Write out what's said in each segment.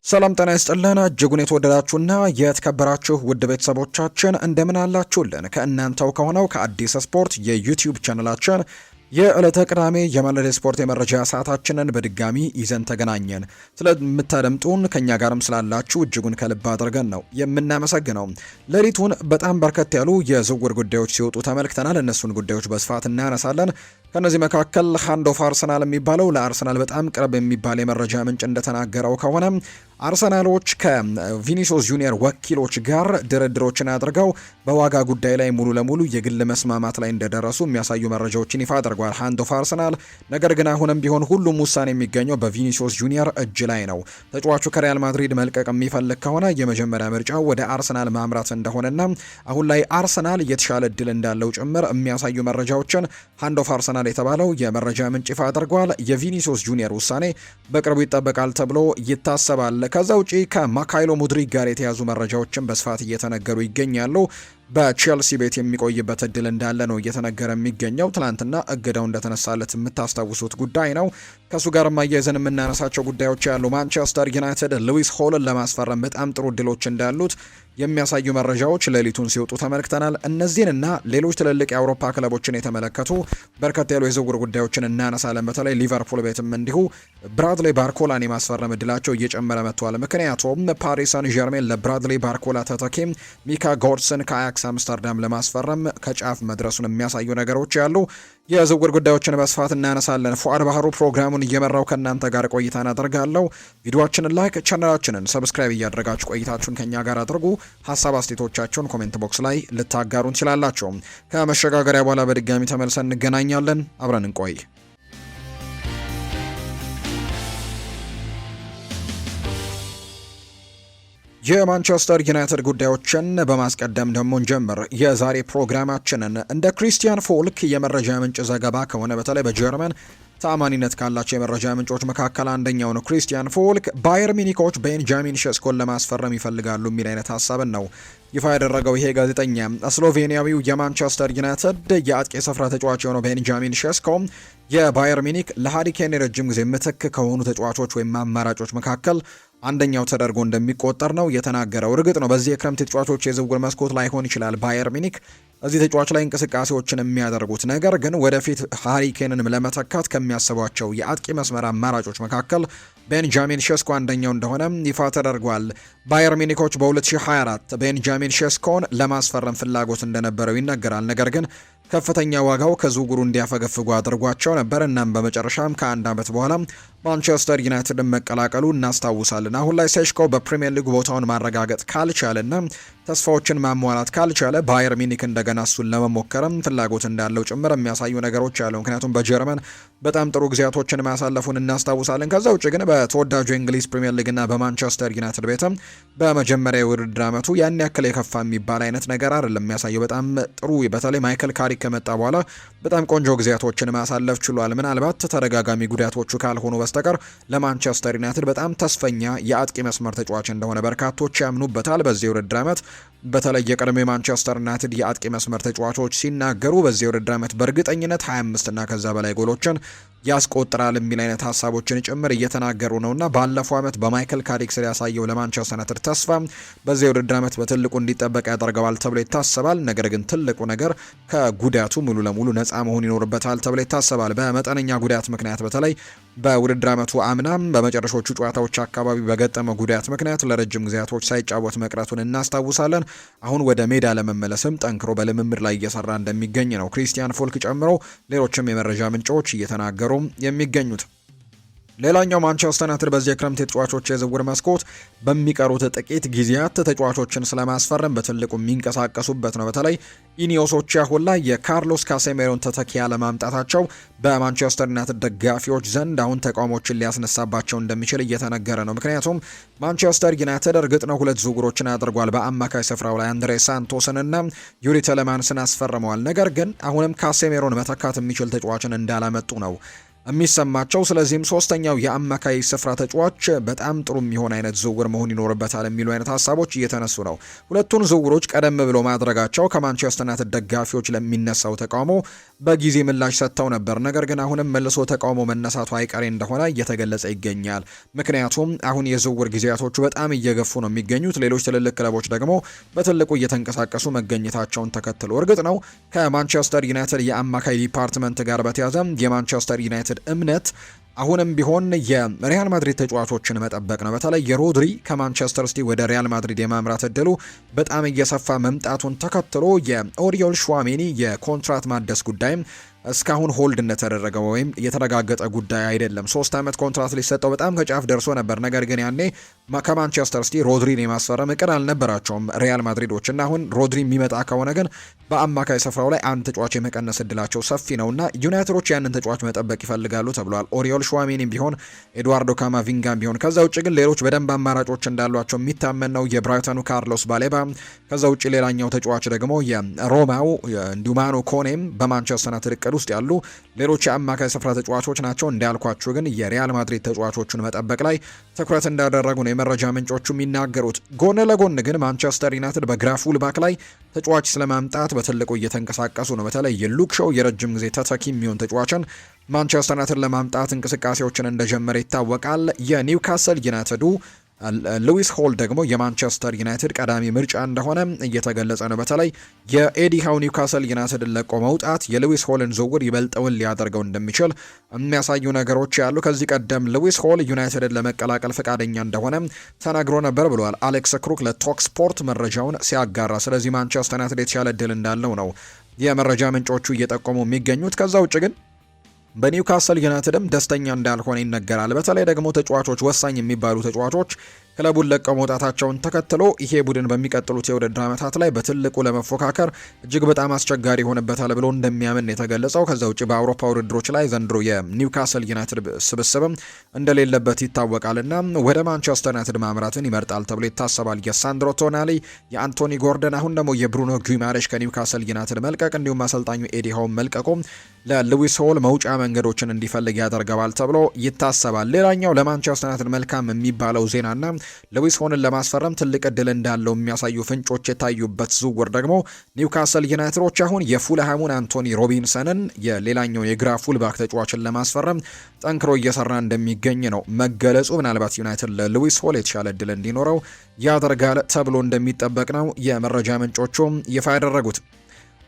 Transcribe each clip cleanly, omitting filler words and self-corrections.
ሰላም ጤና ይስጥልን እጅጉን የተወደዳችሁና የተከበራችሁ ውድ ቤተሰቦቻችን እንደምን አላችሁልን? ከእናንተው ከሆነው ከአዲስ ስፖርት የዩቲዩብ ቻናላችን የዕለተ ቅዳሜ የማለዳ ስፖርት የመረጃ ሰዓታችንን በድጋሚ ይዘን ተገናኘን። ስለምታደምጡን ከኛ ጋርም ስላላችሁ እጅጉን ከልብ አድርገን ነው የምናመሰግነው። ሌሊቱን በጣም በርከት ያሉ የዝውውር ጉዳዮች ሲወጡ ተመልክተናል። እነሱን ጉዳዮች በስፋት እናነሳለን። ከነዚህ መካከል ሃንድ ኦፍ አርሰናል የሚባለው ለአርሰናል በጣም ቅርብ የሚባል የመረጃ ምንጭ እንደተናገረው ከሆነ አርሰናሎች ከቪኒሲዮስ ጁኒየር ወኪሎች ጋር ድርድሮችን አድርገው በዋጋ ጉዳይ ላይ ሙሉ ለሙሉ የግል መስማማት ላይ እንደደረሱ የሚያሳዩ መረጃዎችን ይፋ አድርጓል ሃንድ ኦፍ አርሰናል። ነገር ግን አሁንም ቢሆን ሁሉም ውሳኔ የሚገኘው በቪኒሲዮስ ጁኒየር እጅ ላይ ነው። ተጫዋቹ ከሪያል ማድሪድ መልቀቅ የሚፈልግ ከሆነ የመጀመሪያ ምርጫው ወደ አርሰናል ማምራት እንደሆነና አሁን ላይ አርሰናል የተሻለ እድል እንዳለው ጭምር የሚያሳዩ መረጃዎችን ሃንድ ኦፍ አርሰናል የተባለው የመረጃ ምንጭ ይፋ አድርጓል። የቪኒሲዮስ ጁኒየር ውሳኔ በቅርቡ ይጠበቃል ተብሎ ይታሰባል። ከዛ ውጪ ከማካይሎ ሙድሪክ ጋር የተያዙ መረጃዎችን በስፋት እየተነገሩ ይገኛሉ። በቼልሲ ቤት የሚቆይበት እድል እንዳለ ነው እየተነገረ የሚገኘው። ትናንትና እገዳው እንደተነሳለት የምታስታውሱት ጉዳይ ነው። ከሱ ጋር ማያይዘን የምናነሳቸው ጉዳዮች ያሉ። ማንቸስተር ዩናይትድ ሉዊስ ሆልን ለማስፈረም በጣም ጥሩ እድሎች እንዳሉት የሚያሳዩ መረጃዎች ሌሊቱን ሲወጡ ተመልክተናል። እነዚህንና ሌሎች ትልልቅ የአውሮፓ ክለቦችን የተመለከቱ በርከት ያሉ የዝውውር ጉዳዮችን እናነሳለን። በተለይ ሊቨርፑል ቤትም እንዲሁ ብራድሌ ባርኮላን የማስፈረም እድላቸው እየጨመረ መጥቷል። ምክንያቱም ፓሪስ ሳን ዠርሜን ለብራድሌ ባርኮላ ተተኪ ሚካ ጎድስን ከአያክስ አምስተርዳም ለማስፈረም ከጫፍ መድረሱን የሚያሳዩ ነገሮች ያሉ የዝውውር ጉዳዮችን በስፋት እናነሳለን። ፉአድ ባህሩ ፕሮግራሙን እየመራው ከእናንተ ጋር ቆይታን አደርጋለሁ። ቪዲዮአችንን ላይክ፣ ቻናላችንን ሰብስክራይብ እያደረጋችሁ ቆይታችሁን ከኛ ጋር አድርጉ። ሀሳብ አስተያየቶቻችሁን ኮሜንት ቦክስ ላይ ልታጋሩን ትችላላችሁ። ከመሸጋገሪያ በኋላ በድጋሚ ተመልሰን እንገናኛለን። አብረን እንቆይ። የማንቸስተር ዩናይትድ ጉዳዮችን በማስቀደም ደግሞ እንጀምር። የዛሬ ፕሮግራማችንን እንደ ክሪስቲያን ፎልክ የመረጃ ምንጭ ዘገባ ከሆነ በተለይ በጀርመን ተአማኒነት ካላቸው የመረጃ ምንጮች መካከል አንደኛው ነው። ክሪስቲያን ፎልክ ባየር ሚኒኮች ቤንጃሚን ሼስኮን ለማስፈረም ይፈልጋሉ የሚል አይነት ሀሳብን ነው ይፋ ያደረገው ይሄ ጋዜጠኛ። ስሎቬኒያዊው የማንቸስተር ዩናይትድ የአጥቂ ስፍራ ተጫዋች የሆነው ቤንጃሚን ሼስኮ የባየር ሚኒክ ለሃሪ ኬን የረጅም ጊዜ ምትክ ከሆኑ ተጫዋቾች ወይም አማራጮች መካከል አንደኛው ተደርጎ እንደሚቆጠር ነው የተናገረው። እርግጥ ነው በዚህ የክረምት ተጫዋቾች የዝውውር መስኮት ላይሆን ይችላል ባየር ሚኒክ እዚህ ተጫዋች ላይ እንቅስቃሴዎችን የሚያደርጉት፣ ነገር ግን ወደፊት ሃሪ ኬንን ለመተካት ከሚያስቧቸው የአጥቂ መስመር አማራጮች መካከል ቤንጃሚን ሼስኮ አንደኛው እንደሆነ ይፋ ተደርጓል። ባየር ሚኒኮች በ2024 ቤንጃሚን ሼስኮን ለማስፈረም ፍላጎት እንደነበረው ይነገራል። ነገር ግን ከፍተኛ ዋጋው ከዝውውሩ እንዲያፈገፍጉ አድርጓቸው ነበር። እናም በመጨረሻም ከአንድ ዓመት በኋላ ማንቸስተር ዩናይትድን መቀላቀሉ እናስታውሳለን። አሁን ላይ ሴሽኮ በፕሪሚየር ሊግ ቦታውን ማረጋገጥ ካልቻለና ተስፋዎችን ማሟላት ካልቻለ ባየር ሚኒክ እንደገና እሱን ለመሞከርም ፍላጎት እንዳለው ጭምር የሚያሳዩ ነገሮች አሉ። ምክንያቱም በጀርመን በጣም ጥሩ ጊዜያቶችን ማሳለፉን እናስታውሳለን። ከዛ ውጭ ግን በተወዳጁ የእንግሊዝ ፕሪሚየር ሊግና በማንቸስተር ዩናይትድ ቤትም በመጀመሪያ የውድድር ዓመቱ ያን ያክል የከፋ የሚባል አይነት ነገር አይደለም የሚያሳየው። በጣም ጥሩ በተለይ ማይክል ካሪክ ከመጣ በኋላ በጣም ቆንጆ ጊዜያቶችን ማሳለፍ ችሏል። ምናልባት ተደጋጋሚ ጉዳቶቹ ካልሆኑ በስተቀር ለማንቸስተር ዩናይትድ በጣም ተስፈኛ የአጥቂ መስመር ተጫዋች እንደሆነ በርካቶች ያምኑበታል። በዚህ የውድድር ዓመት በተለይ የቀድሞ የማንቸስተር ዩናይትድ የአጥቂ መስመር ተጫዋቾች ሲናገሩ በዚህ የውድድር ዓመት በእርግጠኝነት 25 እና ከዛ በላይ ጎሎችን ያስቆጥራል የሚል አይነት ሀሳቦችን ጭምር እየተናገሩ ነውና ባለፈው ዓመት በማይክል ካሪክ ስር ያሳየው ለማንቸስተር ዩናይትድ ተስፋ በዚህ የውድድር ዓመት በትልቁ እንዲጠበቅ ያደርገዋል ተብሎ ይታሰባል። ነገር ግን ትልቁ ነገር ከጉዳቱ ሙሉ ለሙሉ ነፃ መሆን ይኖርበታል ተብሎ ይታሰባል። በመጠነኛ ጉዳት ምክንያት በተለይ በውድድር ዓመቱ አምናም በመጨረሻዎቹ ጨዋታዎች አካባቢ በገጠመ ጉዳት ምክንያት ለረጅም ጊዜያቶች ሳይጫወት መቅረቱን እናስታውሳለን። አሁን ወደ ሜዳ ለመመለስም ጠንክሮ በልምምድ ላይ እየሰራ እንደሚገኝ ነው ክሪስቲያን ፎልክ ጨምሮ ሌሎችም የመረጃ ምንጮች እየተናገሩ የሚገኙት። ሌላኛው ማንቸስተር ዩናይትድ በዚህ የክረምት የተጫዋቾች የዝውውር መስኮት በሚቀሩት ጥቂት ጊዜያት ተጫዋቾችን ስለማስፈረም በትልቁ የሚንቀሳቀሱበት ነው። በተለይ ኢኒዮሶች አሁን ላይ የካርሎስ ካሴሜሮን ተተኪ ያለማምጣታቸው በማንቸስተር ዩናይትድ ደጋፊዎች ዘንድ አሁን ተቃውሞችን ሊያስነሳባቸው እንደሚችል እየተነገረ ነው። ምክንያቱም ማንቸስተር ዩናይትድ እርግጥ ነው 2 ዝውውሮችን አድርጓል። በአማካይ ስፍራው ላይ አንድሬ ሳንቶስንና ዩሪ ቴሌማንስን አስፈርመዋል። ነገር ግን አሁንም ካሴሜሮን መተካት የሚችል ተጫዋችን እንዳላመጡ ነው የሚሰማቸው። ስለዚህም ሶስተኛው የአማካይ ስፍራ ተጫዋች በጣም ጥሩ የሚሆን አይነት ዝውውር መሆን ይኖርበታል የሚሉ አይነት ሀሳቦች እየተነሱ ነው። ሁለቱን ዝውውሮች ቀደም ብሎ ማድረጋቸው ከማንቸስተር ዩናይትድ ደጋፊዎች ለሚነሳው ተቃውሞ በጊዜ ምላሽ ሰጥተው ነበር። ነገር ግን አሁንም መልሶ ተቃውሞ መነሳቱ አይቀሬ እንደሆነ እየተገለጸ ይገኛል። ምክንያቱም አሁን የዝውውር ጊዜያቶቹ በጣም እየገፉ ነው የሚገኙት። ሌሎች ትልልቅ ክለቦች ደግሞ በትልቁ እየተንቀሳቀሱ መገኘታቸውን ተከትሎ እርግጥ ነው ከማንቸስተር ዩናይትድ የአማካይ ዲፓርትመንት ጋር በተያዘ የማንቸስተር ዩናይትድ እምነት አሁንም ቢሆን የሪያል ማድሪድ ተጫዋቾችን መጠበቅ ነው። በተለይ የሮድሪ ከማንቸስተር ሲቲ ወደ ሪያል ማድሪድ የማምራት እድሉ በጣም እየሰፋ መምጣቱን ተከትሎ የኦሪዮል ሹዋሜኒ የኮንትራት ማደስ ጉዳይም እስካሁን ሆልድ እንደተደረገ ወይም የተረጋገጠ ጉዳይ አይደለም። 3 ዓመት ኮንትራት ሊሰጠው በጣም ከጫፍ ደርሶ ነበር። ነገር ግን ያኔ ከማንቸስተር ሲቲ ሮድሪን የማስፈረም እቅድ አልነበራቸውም ሪያል ማድሪዶች እና አሁን ሮድሪ የሚመጣ ከሆነ ግን በአማካይ ስፍራው ላይ አንድ ተጫዋች የመቀነስ እድላቸው ሰፊ ነውና ዩናይትዶች ያንን ተጫዋች መጠበቅ ይፈልጋሉ ተብሏል። ኦሪዮል ሹዋሜኒም ቢሆን ኤድዋርዶ ካማቪንጋም ቢሆን። ከዛ ውጭ ግን ሌሎች በደንብ አማራጮች እንዳሏቸው የሚታመን ነው የብራይተኑ ካርሎስ ባሌባ። ከዛ ውጭ ሌላኛው ተጫዋች ደግሞ የሮማው እንዲሁማኖ ኮኔም በማንቸስተር ዩናይትድ እቅድ ውስጥ ያሉ ሌሎች የአማካይ ስፍራ ተጫዋቾች ናቸው። እንዳልኳችሁ ግን የሪያል ማድሪድ ተጫዋቾችን መጠበቅ ላይ ትኩረት እንዳደረጉ ነው የመረጃ ምንጮቹ የሚናገሩት። ጎን ለጎን ግን ማንቸስተር ዩናይትድ በግራ ፉል ባክ ላይ ተጫዋች ስለማምጣት በትልቁ እየተንቀሳቀሱ ነው። በተለይ የሉክ ሾው የረጅም ጊዜ ተተኪ የሚሆን ተጫዋችን ማንቸስተር ዩናይትድ ለማምጣት እንቅስቃሴዎችን እንደጀመረ ይታወቃል። የኒውካስል ዩናይትዱ ሉዊስ ሆል ደግሞ የማንቸስተር ዩናይትድ ቀዳሚ ምርጫ እንደሆነ እየተገለጸ ነው። በተለይ የኤዲ ሃው ኒውካስል ዩናይትድን ለቆ መውጣት የሉዊስ ሆልን ዝውውር ይበልጠውን ሊያደርገው እንደሚችል የሚያሳዩ ነገሮች ያሉ። ከዚህ ቀደም ሉዊስ ሆል ዩናይትድን ለመቀላቀል ፈቃደኛ እንደሆነ ተናግሮ ነበር ብለዋል አሌክስ ክሩክ ለቶክ ስፖርት መረጃውን ሲያጋራ። ስለዚህ ማንቸስተር ዩናይትድ የተሻለ እድል እንዳለው ነው የመረጃ ምንጮቹ እየጠቆሙ የሚገኙት። ከዛ ውጭ ግን በኒውካስል ዩናይትድም ደስተኛ እንዳልሆነ ይነገራል። በተለይ ደግሞ ተጫዋቾች ወሳኝ የሚባሉ ተጫዋቾች ክለቡን ለቀው መውጣታቸውን ተከትሎ ይሄ ቡድን በሚቀጥሉት የውድድር ዓመታት ላይ በትልቁ ለመፎካከር እጅግ በጣም አስቸጋሪ ይሆንበታል ብሎ እንደሚያምን የተገለጸው። ከዛ ውጭ በአውሮፓ ውድድሮች ላይ ዘንድሮ የኒውካስል ዩናይትድ ስብስብም እንደሌለበት ይታወቃልና ወደ ማንቸስተር ዩናይትድ ማምራትን ይመርጣል ተብሎ ይታሰባል። የሳንድሮ ቶናሊ፣ የአንቶኒ ጎርደን አሁን ደግሞ የብሩኖ ጊማሬሽ ከኒውካስል ዩናይትድ መልቀቅ እንዲሁም አሰልጣኙ ኤዲ ሃው መልቀቁ ለሉዊስ ሆል መውጫ መንገዶችን እንዲፈልግ ያደርገዋል ተብሎ ይታሰባል። ሌላኛው ለማንቸስተር ዩናይትድ መልካም የሚባለው ዜናና ሉዊስ ሆልን ለማስፈረም ትልቅ እድል እንዳለው የሚያሳዩ ፍንጮች የታዩበት ዝውውር ደግሞ ኒውካስል ዩናይትዶች አሁን የፉልሃሙን አንቶኒ ሮቢንሰንን የሌላኛው የግራ ፉልባክ ተጫዋችን ለማስፈረም ጠንክሮ እየሰራ እንደሚገኝ ነው መገለጹ። ምናልባት ዩናይትድ ለሉዊስ ሆል የተሻለ እድል እንዲኖረው ያደርጋል ተብሎ እንደሚጠበቅ ነው የመረጃ ምንጮቹ ይፋ ያደረጉት።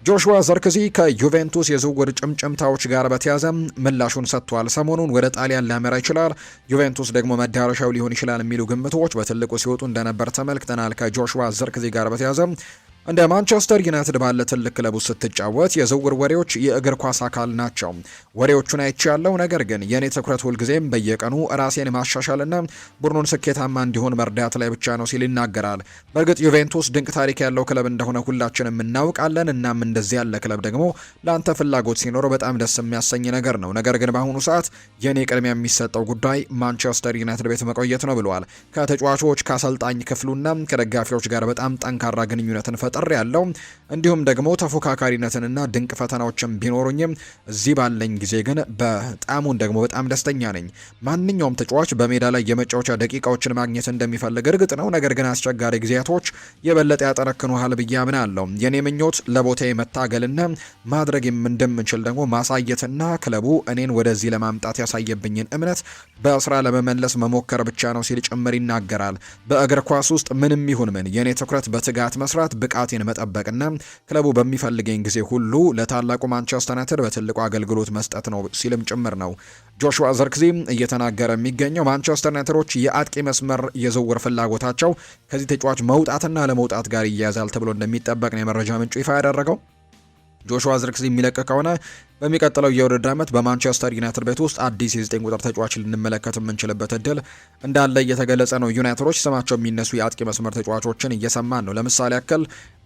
ጆሹዋ ዘርክዚ ከዩቬንቱስ የዝውውር ጭምጭምታዎች ጋር በተያዘ ምላሹን ሰጥቷል። ሰሞኑን ወደ ጣሊያን ሊያመራ ይችላል፣ ዩቬንቱስ ደግሞ መዳረሻው ሊሆን ይችላል የሚሉ ግምቶች በትልቁ ሲወጡ እንደነበር ተመልክተናል። ከጆሹዋ ዘርክዚ ጋር በተያዘ እንደ ማንቸስተር ዩናይትድ ባለ ትልቅ ክለቡ ስትጫወት የዝውውር ወሬዎች የእግር ኳስ አካል ናቸው። ወሬዎቹን አይቻለው፣ ነገር ግን የኔ ትኩረት ሁልጊዜም በየቀኑ ራሴን ማሻሻልና ቡድኑን ስኬታማ እንዲሆን መርዳት ላይ ብቻ ነው ሲል ይናገራል። በእርግጥ ዩቬንቱስ ድንቅ ታሪክ ያለው ክለብ እንደሆነ ሁላችንም እናውቃለን። እናም እንደዚህ ያለ ክለብ ደግሞ ለአንተ ፍላጎት ሲኖረው በጣም ደስ የሚያሰኝ ነገር ነው። ነገር ግን በአሁኑ ሰዓት የኔ ቅድሚያ የሚሰጠው ጉዳይ ማንቸስተር ዩናይትድ ቤት መቆየት ነው ብለዋል። ከተጫዋቾች ከአሰልጣኝ ክፍሉና ከደጋፊዎች ጋር በጣም ጠንካራ ግንኙነትን ፈጠር ያለው እንዲሁም ደግሞ ተፎካካሪነትንና ድንቅ ፈተናዎችን ቢኖሩኝም እዚህ ባለኝ ጊዜ ግን በጣም ደስተኛ ነኝ። ማንኛውም ተጫዋች በሜዳ ላይ የመጫወቻ ደቂቃዎችን ማግኘት እንደሚፈልግ እርግጥ ነው። ነገር ግን አስቸጋሪ ጊዜያቶች የበለጠ ያጠነክኑሃል ብዬ አምናለሁ። የኔ ምኞት ለቦታዬ መታገልና ማድረግ እንደምንችል ደግሞ ማሳየትና ክለቡ እኔን ወደዚህ ለማምጣት ያሳየብኝን እምነት በስራ ለመመለስ መሞከር ብቻ ነው ሲል ጭምር ይናገራል። በእግር ኳስ ውስጥ ምንም ይሁን ምን የኔ ትኩረት በትጋት መስራት፣ ብቃቴን መጠበቅና ክለቡ በሚፈልገኝ ጊዜ ሁሉ ለታላቁ ማንቸስተር ዩናይትድ በትልቁ አገልግሎት መስጠት ነው ሲልም ጭምር ነው ጆሹዋ ዘርክዚ እየተናገረ የሚገኘው። ማንቸስተር ዩናይትዶች የአጥቂ መስመር የዝውውር ፍላጎታቸው ከዚህ ተጫዋች መውጣትና ለመውጣት ጋር ይያያዛል ተብሎ እንደሚጠበቅ ነው የመረጃ ምንጩ ይፋ ያደረገው። ጆሹዋ ዘርክዚ የሚለቅ ከሆነ በሚቀጥለው የውድድር ዓመት በማንቸስተር ዩናይትድ ቤት ውስጥ አዲስ የ9 ቁጥር ተጫዋች ልንመለከት የምንችልበት እድል እንዳለ እየተገለጸ ነው። ዩናይትዶች ስማቸው የሚነሱ የአጥቂ መስመር ተጫዋቾችን እየሰማን ነው። ለምሳሌ ያክል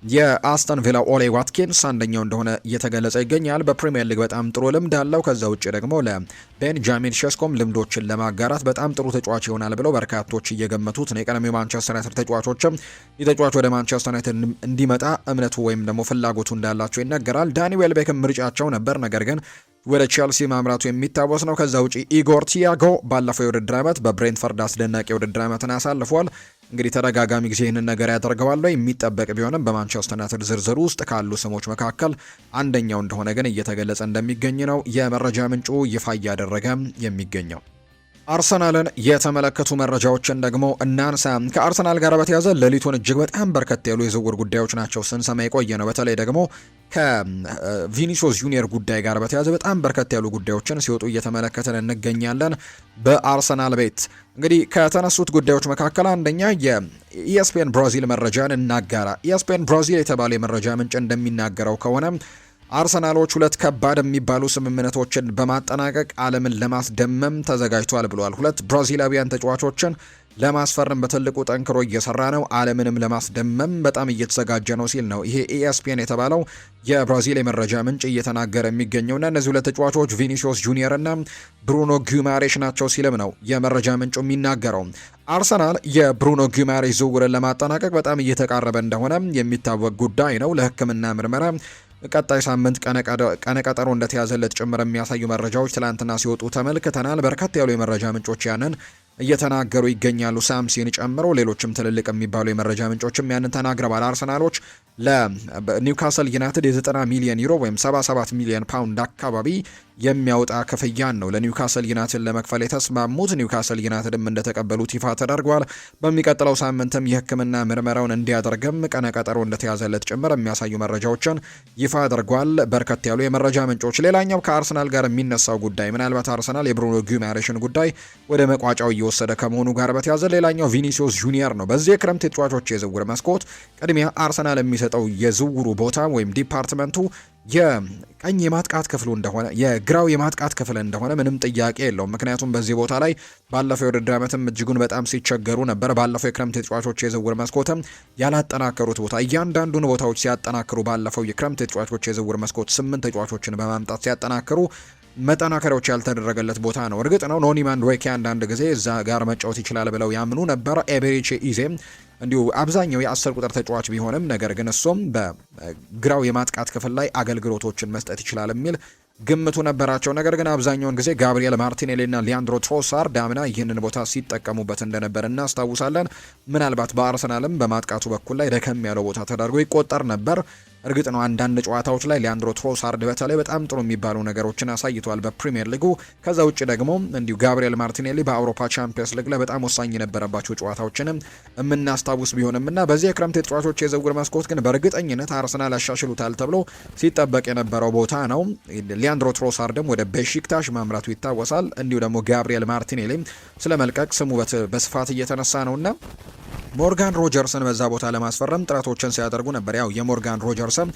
የአስተን ቪላ ኦሌ ዋትኪንስ አንደኛው እንደሆነ እየተገለጸ ይገኛል። በፕሪሚየር ሊግ በጣም ጥሩ ልምድ አለው። ከዛ ውጭ ደግሞ ለቤንጃሚን ሼስኮም ልምዶችን ለማጋራት በጣም ጥሩ ተጫዋች ይሆናል ብለው በርካቶች እየገመቱት ነው። የቀደመው ማንቸስተር ዩናይትድ ተጫዋቾችም የተጫዋች ወደ ማንቸስተር ዩናይትድ እንዲመጣ እምነቱ ወይም ደግሞ ፍላጎቱ እንዳላቸው ይነገራል። ዳኒ ዌልቤክም ምርጫቸው ነበር፣ ነገር ግን ወደ ቼልሲ ማምራቱ የሚታወስ ነው። ከዛ ውጪ ኢጎር ቲያጎ ባለፈው የውድድር ዓመት በብሬንትፈርድ አስደናቂ የውድድር ዓመትን አሳልፏል። እንግዲህ ተደጋጋሚ ጊዜ ይህንን ነገር ያደርገዋል የሚጠበቅ ቢሆንም በማንቸስተር ዩናይትድ ዝርዝር ውስጥ ካሉ ስሞች መካከል አንደኛው እንደሆነ ግን እየተገለጸ እንደሚገኝ ነው የመረጃ ምንጩ ይፋ እያደረገ የሚገኘው። አርሰናልን የተመለከቱ መረጃዎችን ደግሞ እናንሳ። ከአርሰናል ጋር በተያዘ ሌሊቱን እጅግ በጣም በርከት ያሉ የዝውውር ጉዳዮች ናቸው ስንሰማ የቆየ ነው። በተለይ ደግሞ ከቪኒሲዮስ ጁኒየር ጉዳይ ጋር በተያዘ በጣም በርከት ያሉ ጉዳዮችን ሲወጡ እየተመለከትን እንገኛለን። በአርሰናል ቤት እንግዲህ ከተነሱት ጉዳዮች መካከል አንደኛ የኢኤስፒኤን ብራዚል መረጃን እናጋራ። ኢኤስፒኤን ብራዚል የተባለ የመረጃ ምንጭ እንደሚናገረው ከሆነ አርሰናሎች ሁለት ከባድ የሚባሉ ስምምነቶችን በማጠናቀቅ ዓለምን ለማስደመም ተዘጋጅቷል ብለዋል። ሁለት ብራዚላዊያን ተጫዋቾችን ለማስፈረም በትልቁ ጠንክሮ እየሰራ ነው፣ ዓለምንም ለማስደመም በጣም እየተዘጋጀ ነው ሲል ነው ይሄ ኢኤስፒኤን የተባለው የብራዚል የመረጃ ምንጭ እየተናገረ የሚገኘውና እነዚህ ሁለት ተጫዋቾች ቪኒሲዮስ ጁኒየር እና ብሩኖ ጊማሬሽ ናቸው ሲልም ነው የመረጃ ምንጩ የሚናገረው። አርሰናል የብሩኖ ጊማሬሽ ዝውውርን ለማጠናቀቅ በጣም እየተቃረበ እንደሆነ የሚታወቅ ጉዳይ ነው። ለሕክምና ምርመራ ቀጣይ ሳምንት ቀነቀጠሮ እንደተያዘለት ጭምር የሚያሳዩ መረጃዎች ትላንትና ሲወጡ ተመልክተናል። በርከት ያሉ የመረጃ ምንጮች ያንን እየተናገሩ ይገኛሉ። ሳምሲን ጨምሮ ሌሎችም ትልልቅ የሚባሉ የመረጃ ምንጮችም ያንን ተናግረዋል። አርሰናሎች ለኒውካስል ዩናይትድ የ90 ሚሊዮን ዩሮ ወይም 77 ሚሊዮን ፓውንድ አካባቢ የሚያወጣ ክፍያን ነው ለኒውካስል ዩናይትድ ለመክፈል የተስማሙት። ኒውካስል ዩናይትድም እንደተቀበሉት ይፋ ተደርጓል። በሚቀጥለው ሳምንትም የሕክምና ምርመራውን እንዲያደርግም ቀነቀጠሮ እንደተያዘለት ጭምር የሚያሳዩ መረጃዎችን ይፋ አድርጓል። በርከት ያሉ የመረጃ ምንጮች። ሌላኛው ከአርሰናል ጋር የሚነሳው ጉዳይ ምናልባት አርሰናል የብሩኖ ጊማሬሽን ጉዳይ ወደ መቋጫው እየወሰደ ከመሆኑ ጋር በተያዘ ሌላኛው ቪኒሲዮስ ጁኒየር ነው። በዚህ የክረምት የተጫዋቾች የዝውውር መስኮት ቅድሚያ አርሰናል የሚሰጠው የዝውውሩ ቦታ ወይም ዲፓርትመንቱ የቀኝ የማጥቃት ክፍሉ እንደሆነ የግራው የማጥቃት ክፍል እንደሆነ ምንም ጥያቄ የለውም። ምክንያቱም በዚህ ቦታ ላይ ባለፈው የውድድር ዓመትም እጅጉን በጣም ሲቸገሩ ነበር። ባለፈው የክረምት የተጫዋቾች የዝውውር መስኮትም ያላጠናከሩት ቦታ እያንዳንዱን ቦታዎች ሲያጠናክሩ ባለፈው የክረምት የተጫዋቾች የዝውውር መስኮት 8 ተጫዋቾችን በማምጣት ሲያጠናክሩ መጠናከሪያዎች ያልተደረገለት ቦታ ነው። እርግጥ ነው ኖኒ ማንዱዌኬ አንዳንድ ጊዜ እዛ ጋር መጫወት ይችላል ብለው ያምኑ ነበር። ኤቤሬቺ ኢዜም እንዲሁ አብዛኛው የ10 ቁጥር ተጫዋች ቢሆንም ነገር ግን እሱም በግራው የማጥቃት ክፍል ላይ አገልግሎቶችን መስጠት ይችላል የሚል ግምቱ ነበራቸው። ነገር ግን አብዛኛውን ጊዜ ጋብሪኤል ማርቲኔሊ እና ሊያንድሮ ትሮሳርድ ዳምና ይህንን ቦታ ሲጠቀሙበት እንደነበር እናስታውሳለን። ምናልባት በአርሰናልም በማጥቃቱ በኩል ላይ ደከም ያለው ቦታ ተደርጎ ይቆጠር ነበር። እርግጥ ነው አንዳንድ ጨዋታዎች ላይ ሊያንድሮ ትሮሳርድ በተለይ በጣም ጥሩ የሚባሉ ነገሮችን አሳይቷል በፕሪሚየር ሊጉ። ከዛ ውጭ ደግሞ እንዲሁ ጋብሪኤል ማርቲኔሊ በአውሮፓ ቻምፒየንስ ሊግ ላይ በጣም ወሳኝ የነበረባቸው ጨዋታዎችንም የምናስታውስ ቢሆንም እና በዚህ የክረምት የተጫዋቾች የዝውውር መስኮት ግን በእርግጠኝነት አርሰናል ያሻሽሉታል ተብሎ ሲጠበቅ የነበረው ቦታ ነው። ሊያንድሮ ትሮሳርድም ወደ ቤሺክታሽ ማምራቱ ይታወሳል። እንዲሁ ደግሞ ጋብሪኤል ማርቲኔሊ ስለ መልቀቅ ስሙ በስፋት እየተነሳ ነውና ሞርጋን ሮጀርስን በዛ ቦታ ለማስፈረም ጥረቶችን ሲያደርጉ ነበር። ያው የሞርጋን ሮጀርስን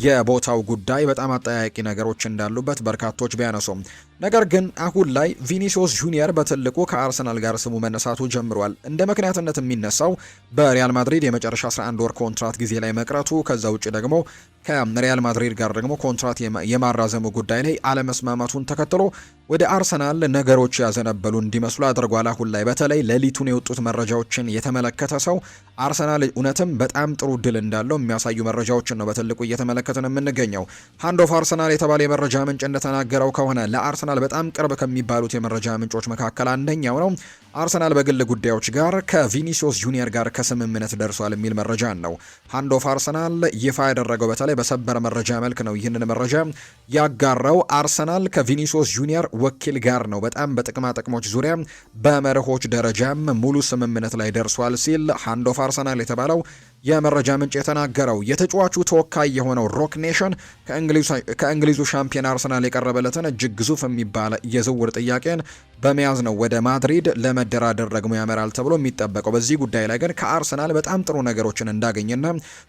የቦታው ጉዳይ በጣም አጠያያቂ ነገሮች እንዳሉበት በርካቶች ቢያነሱም ነገር ግን አሁን ላይ ቪኒሲዮስ ጁኒየር በትልቁ ከአርሰናል ጋር ስሙ መነሳቱ ጀምሯል። እንደ ምክንያትነት የሚነሳው በሪያል ማድሪድ የመጨረሻ 11 ወር ኮንትራት ጊዜ ላይ መቅረቱ፣ ከዛ ውጭ ደግሞ ከሪያል ማድሪድ ጋር ደግሞ ኮንትራት የማራዘሙ ጉዳይ ላይ አለመስማማቱን ተከትሎ ወደ አርሰናል ነገሮች ያዘነበሉ እንዲመስሉ አድርጓል። አሁን ላይ በተለይ ሌሊቱን የወጡት መረጃዎችን የተመለከተ ሰው አርሰናል እውነትም በጣም ጥሩ ድል እንዳለው የሚያሳዩ መረጃዎችን ነው በትልቁ እየተመለከተን የምንገኘው። ሃንድ ኦፍ አርሰናል የተባለ የመረጃ ምንጭ እንደተናገረው ከሆነ ለአርሰናል በጣም ቅርብ ከሚባሉት የመረጃ ምንጮች መካከል አንደኛው ነው። አርሰናል በግል ጉዳዮች ጋር ከቪኒሲዮስ ጁኒየር ጋር ከስምምነት ደርሷል የሚል መረጃ ነው ሃንድ ኦፍ አርሰናል ይፋ ያደረገው። በተለይ በሰበር መረጃ መልክ ነው ይህንን መረጃ ያጋራው። አርሰናል ከቪኒሲዮስ ጁኒየር ወኪል ጋር ነው በጣም በጥቅማ ጥቅሞች ዙሪያ በመርሆች ደረጃም ሙሉ ስምምነት ላይ ደርሷል ሲል ሃንድ ኦፍ አርሰናል የተባለው የመረጃ ምንጭ የተናገረው። የተጫዋቹ ተወካይ የሆነው ሮክ ኔሽን ከእንግሊዙ ሻምፒዮን አርሰናል የቀረበለትን እጅግ ግዙፍ የሚባል የዝውውር ጥያቄን በመያዝ ነው ወደ ማድሪድ ለመደራደር ደግሞ ያመራል ተብሎ የሚጠበቀው። በዚህ ጉዳይ ላይ ግን ከአርሰናል በጣም ጥሩ ነገሮችን እንዳገኘና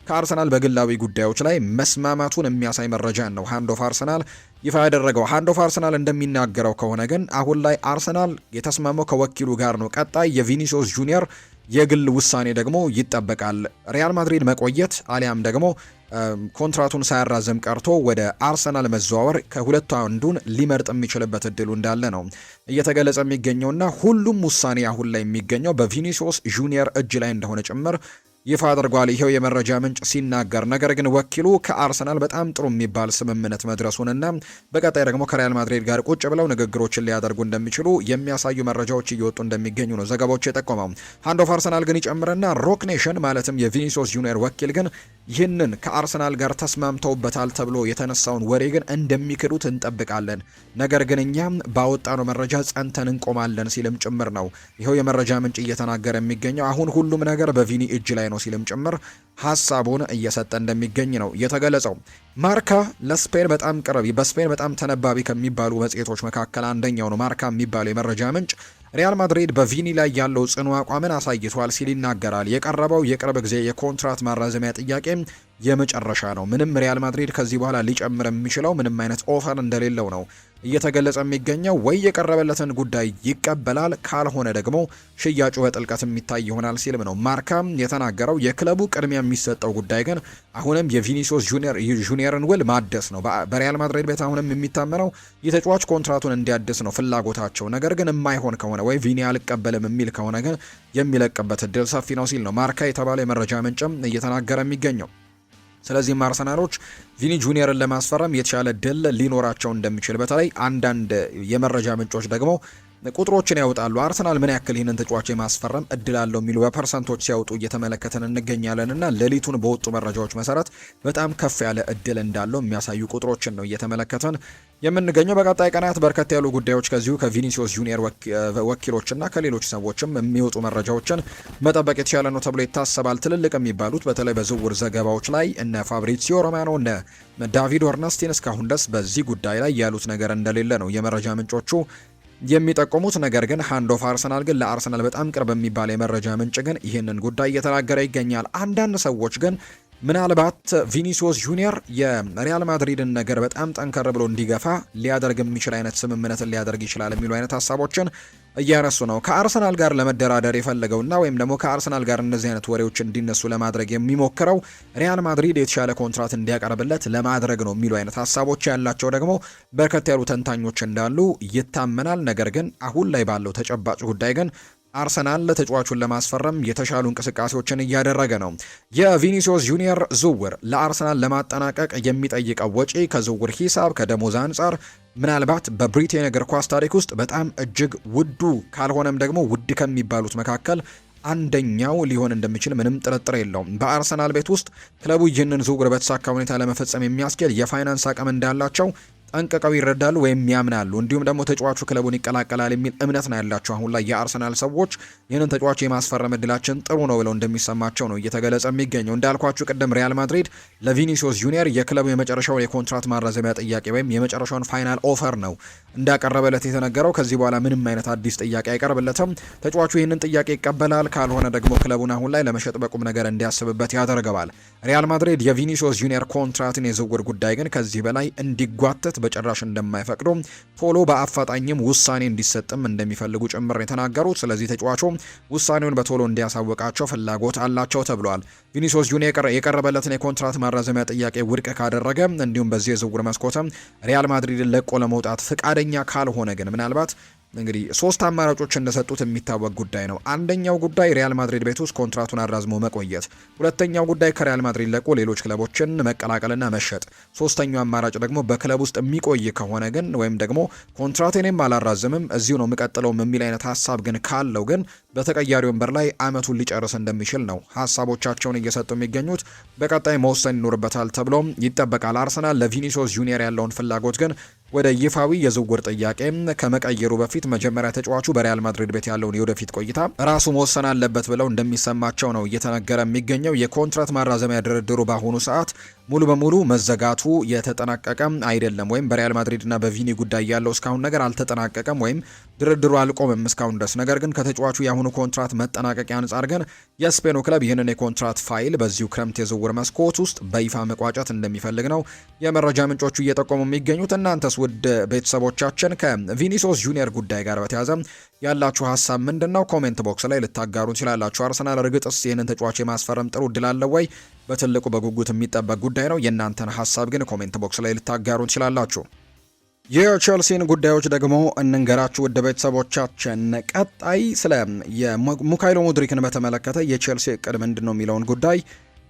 ከአርሰናል በግላዊ ጉዳዮች ላይ መስማማቱን የሚያሳይ መረጃ ነው ሃንድ ኦፍ አርሰናል ይፋ ያደረገው። ሃንድ ኦፍ አርሰናል እንደሚናገረው ከሆነ ግን አሁን ላይ አርሰናል የተስማማው ከወኪሉ ጋር ነው። ቀጣይ የቪኒሲዮስ ጁኒየር የግል ውሳኔ ደግሞ ይጠበቃል። ሪያል ማድሪድ መቆየት አሊያም ደግሞ ኮንትራቱን ሳያራዘም ቀርቶ ወደ አርሰናል መዘዋወር ከሁለቱ አንዱን ሊመርጥ የሚችልበት እድሉ እንዳለ ነው እየተገለጸ የሚገኘውና ሁሉም ውሳኔ አሁን ላይ የሚገኘው በቪኒሲዮስ ጁኒየር እጅ ላይ እንደሆነ ጭምር ይፋ አድርጓል። ይሄው የመረጃ ምንጭ ሲናገር ነገር ግን ወኪሉ ከአርሰናል በጣም ጥሩ የሚባል ስምምነት መድረሱንና በቀጣይ ደግሞ ከሪያል ማድሪድ ጋር ቁጭ ብለው ንግግሮችን ሊያደርጉ እንደሚችሉ የሚያሳዩ መረጃዎች እየወጡ እንደሚገኙ ነው ዘገባዎች የጠቆመው። ሃንድ ኦፍ አርሰናል ግን ይጨምርና ሮክ ኔሽን ማለትም የቪኒሲዮስ ጁኒየር ወኪል ግን ይህንን ከአርሰናል ጋር ተስማምተውበታል ተብሎ የተነሳውን ወሬ ግን እንደሚክዱት እንጠብቃለን፣ ነገር ግን እኛም ባወጣነው መረጃ ጸንተን እንቆማለን ሲልም ጭምር ነው ይኸው የመረጃ ምንጭ እየተናገረ የሚገኘው። አሁን ሁሉም ነገር በቪኒ እጅ ላይ ነው ሲልም ጭምር ሀሳቡን እየሰጠ እንደሚገኝ ነው የተገለጸው። ማርካ ለስፔን በጣም ቅርብ በስፔን በጣም ተነባቢ ከሚባሉ መጽሔቶች መካከል አንደኛው ነው። ማርካ የሚባለው የመረጃ ምንጭ ሪያል ማድሪድ በቪኒ ላይ ያለው ጽኑ አቋምን አሳይቷል ሲል ይናገራል። የቀረበው የቅርብ ጊዜ የኮንትራት ማራዘሚያ ጥያቄ የመጨረሻ ነው። ምንም ሪያል ማድሪድ ከዚህ በኋላ ሊጨምር የሚችለው ምንም አይነት ኦፈር እንደሌለው ነው እየተገለጸ የሚገኘው። ወይ የቀረበለትን ጉዳይ ይቀበላል፣ ካልሆነ ደግሞ ሽያጩ በጥልቀት የሚታይ ይሆናል ሲልም ነው ማርካም የተናገረው። የክለቡ ቅድሚያ የሚሰጠው ጉዳይ ግን አሁንም የቪኒሲዮስ ጁኒየርን ውል ማደስ ነው። በሪያል ማድሪድ ቤት አሁንም የሚታመነው የተጫዋች ኮንትራቱን እንዲያድስ ነው ፍላጎታቸው። ነገር ግን የማይሆን ከሆነ ወይ ቪኒ አልቀበልም የሚል ከሆነ ግን የሚለቅበት እድል ሰፊ ነው ሲል ነው ማርካ የተባለው የመረጃ ምንጭም እየተናገረ የሚገኘው። ስለዚህም አርሰናሎች ቪኒ ጁኒየርን ለማስፈረም የተሻለ ድል ሊኖራቸው እንደሚችል በተለይ አንዳንድ የመረጃ ምንጮች ደግሞ ቁጥሮችን ያወጣሉ። አርሰናል ምን ያክል ይህንን ተጫዋች የማስፈረም እድል አለው የሚሉ በፐርሰንቶች ሲያወጡ እየተመለከተን እንገኛለንና ሌሊቱን በወጡ መረጃዎች መሰረት በጣም ከፍ ያለ እድል እንዳለው የሚያሳዩ ቁጥሮችን ነው እየተመለከተን የምንገኘው። በቀጣይ ቀናት በርከት ያሉ ጉዳዮች ከዚሁ ከቪኒሲዮስ ጁኒየር ወኪሎችና ከሌሎች ሰዎችም የሚወጡ መረጃዎችን መጠበቅ የተሻለ ነው ተብሎ ይታሰባል። ትልልቅ የሚባሉት በተለይ በዝውውር ዘገባዎች ላይ እነ ፋብሪዚዮ ሮማኖ እነ ዳቪድ ኦርነስቲን እስካሁን ድረስ በዚህ ጉዳይ ላይ ያሉት ነገር እንደሌለ ነው የመረጃ ምንጮቹ የሚጠቆሙት። ነገር ግን ሃንድ ኦፍ አርሰናል ግን ለአርሰናል በጣም ቅርብ የሚባል የመረጃ ምንጭ ግን ይህንን ጉዳይ እየተናገረ ይገኛል። አንዳንድ ሰዎች ግን ምናልባት ቪኒሲዮስ ጁኒየር የሪያል ማድሪድን ነገር በጣም ጠንከር ብሎ እንዲገፋ ሊያደርግ የሚችል አይነት ስምምነትን ሊያደርግ ይችላል የሚሉ አይነት ሀሳቦችን እያነሱ ነው። ከአርሰናል ጋር ለመደራደር የፈለገውና ወይም ደግሞ ከአርሰናል ጋር እነዚህ አይነት ወሬዎች እንዲነሱ ለማድረግ የሚሞክረው ሪያል ማድሪድ የተሻለ ኮንትራት እንዲያቀርብለት ለማድረግ ነው የሚሉ አይነት ሀሳቦች ያላቸው ደግሞ በርከት ያሉ ተንታኞች እንዳሉ ይታመናል። ነገር ግን አሁን ላይ ባለው ተጨባጭ ጉዳይ ግን አርሰናል ለተጫዋቹን ለማስፈረም የተሻሉ እንቅስቃሴዎችን እያደረገ ነው። የቪኒሲዮስ ጁኒየር ዝውውር ለአርሰናል ለማጠናቀቅ የሚጠይቀው ወጪ ከዝውውር ሂሳብ ከደሞዝ አንጻር ምናልባት በብሪቴን እግር ኳስ ታሪክ ውስጥ በጣም እጅግ ውዱ ካልሆነም ደግሞ ውድ ከሚባሉት መካከል አንደኛው ሊሆን እንደሚችል ምንም ጥርጥር የለውም። በአርሰናል ቤት ውስጥ ክለቡ ይህንን ዝውውር በተሳካ ሁኔታ ለመፈጸም የሚያስችል የፋይናንስ አቅም እንዳላቸው ጠንቅቀው ይረዳሉ ወይም ያምናሉ። እንዲሁም ደግሞ ተጫዋቹ ክለቡን ይቀላቀላል የሚል እምነት ነው ያላቸው። አሁን ላይ የአርሰናል ሰዎች ይህንን ተጫዋች የማስፈረም እድላችን ጥሩ ነው ብለው እንደሚሰማቸው ነው እየተገለጸ የሚገኘው። እንዳልኳችሁ ቅድም ሪያል ማድሪድ ለቪኒሲዮስ ጁኒየር የክለቡ የመጨረሻውን የኮንትራት ማራዘሚያ ጥያቄ ወይም የመጨረሻውን ፋይናል ኦፈር ነው እንዳቀረበለት የተነገረው። ከዚህ በኋላ ምንም አይነት አዲስ ጥያቄ አይቀርብለትም። ተጫዋቹ ይህንን ጥያቄ ይቀበላል፣ ካልሆነ ደግሞ ክለቡን አሁን ላይ ለመሸጥ በቁም ነገር እንዲያስብበት ያደርገዋል። ሪያል ማድሪድ የቪኒሲዮስ ጁኒየር ኮንትራትን የዝውውር ጉዳይ ግን ከዚህ በላይ እንዲጓተት በጭራሽ እንደማይፈቅዱ ቶሎ በአፋጣኝም ውሳኔ እንዲሰጥም እንደሚፈልጉ ጭምር የተናገሩት። ስለዚህ ተጫዋቹ ውሳኔውን በቶሎ እንዲያሳውቃቸው ፍላጎት አላቸው ተብሏል። ቪኒሲዮስ ጁኒየር የቀረበለትን የኮንትራት ማራዘሚያ ጥያቄ ውድቅ ካደረገ እንዲሁም በዚህ የዝውውር መስኮትም ሪያል ማድሪድን ለቆ ለመውጣት ፍቃደኛ ካልሆነ ግን ምናልባት እንግዲህ ሶስት አማራጮች እንደሰጡት የሚታወቅ ጉዳይ ነው። አንደኛው ጉዳይ ሪያል ማድሪድ ቤት ውስጥ ኮንትራቱን አራዝሞ መቆየት፣ ሁለተኛው ጉዳይ ከሪያል ማድሪድ ለቆ ሌሎች ክለቦችን መቀላቀልና መሸጥ፣ ሶስተኛው አማራጭ ደግሞ በክለብ ውስጥ የሚቆይ ከሆነ ግን ወይም ደግሞ ኮንትራቴንም አላራዝምም እዚሁ ነው የሚቀጥለው የሚል አይነት ሀሳብ ግን ካለው ግን በተቀያሪ ወንበር ላይ አመቱን ሊጨርስ እንደሚችል ነው ሀሳቦቻቸውን እየሰጡ የሚገኙት። በቀጣይ መወሰን ይኖርበታል ተብሎም ይጠበቃል። አርሰናል ለቪኒሲዮስ ጁኒየር ያለውን ፍላጎት ግን ወደ ይፋዊ የዝውውር ጥያቄ ከመቀየሩ በፊት መጀመሪያ ተጫዋቹ በሪያል ማድሪድ ቤት ያለውን የወደፊት ቆይታ ራሱ መወሰን አለበት ብለው እንደሚሰማቸው ነው እየተነገረ የሚገኘው። የኮንትራት ማራዘሚያ ድርድሩ በአሁኑ ሰዓት ሙሉ በሙሉ መዘጋቱ የተጠናቀቀ አይደለም፣ ወይም በሪያል ማድሪድና በቪኒ ጉዳይ ያለው እስካሁን ነገር አልተጠናቀቀም ወይም ድርድሩ አልቆምም እስካሁን ድረስ። ነገር ግን ከተጫዋቹ የአሁኑ ኮንትራት መጠናቀቂያ አንጻር ግን የስፔኑ ክለብ ይህንን የኮንትራት ፋይል በዚሁ ክረምት የዝውውር መስኮት ውስጥ በይፋ መቋጨት እንደሚፈልግ ነው የመረጃ ምንጮቹ እየጠቆሙ የሚገኙት። እናንተስ ውድ ቤተሰቦቻችን ከቪኒሲዮስ ጁኒየር ጉዳይ ጋር በተያያዘ ያላችሁ ሀሳብ ምንድነው? ኮሜንት ቦክስ ላይ ልታጋሩ ትችላላችሁ። አርሰናል እርግጥስ ይህንን ተጫዋች የማስፈረም ጥሩ እድል አለው ወይ? በትልቁ በጉጉት የሚጠበቅ ጉዳይ ነው። የእናንተን ሀሳብ ግን ኮሜንት ቦክስ ላይ ልታጋሩ ትችላላችሁ። የቼልሲን ጉዳዮች ደግሞ እንንገራችሁ ውድ ቤተሰቦቻችን። ቀጣይ ስለ የሙካይሎ ሙድሪክን በተመለከተ የቼልሲ እቅድ ምንድን ነው የሚለውን ጉዳይ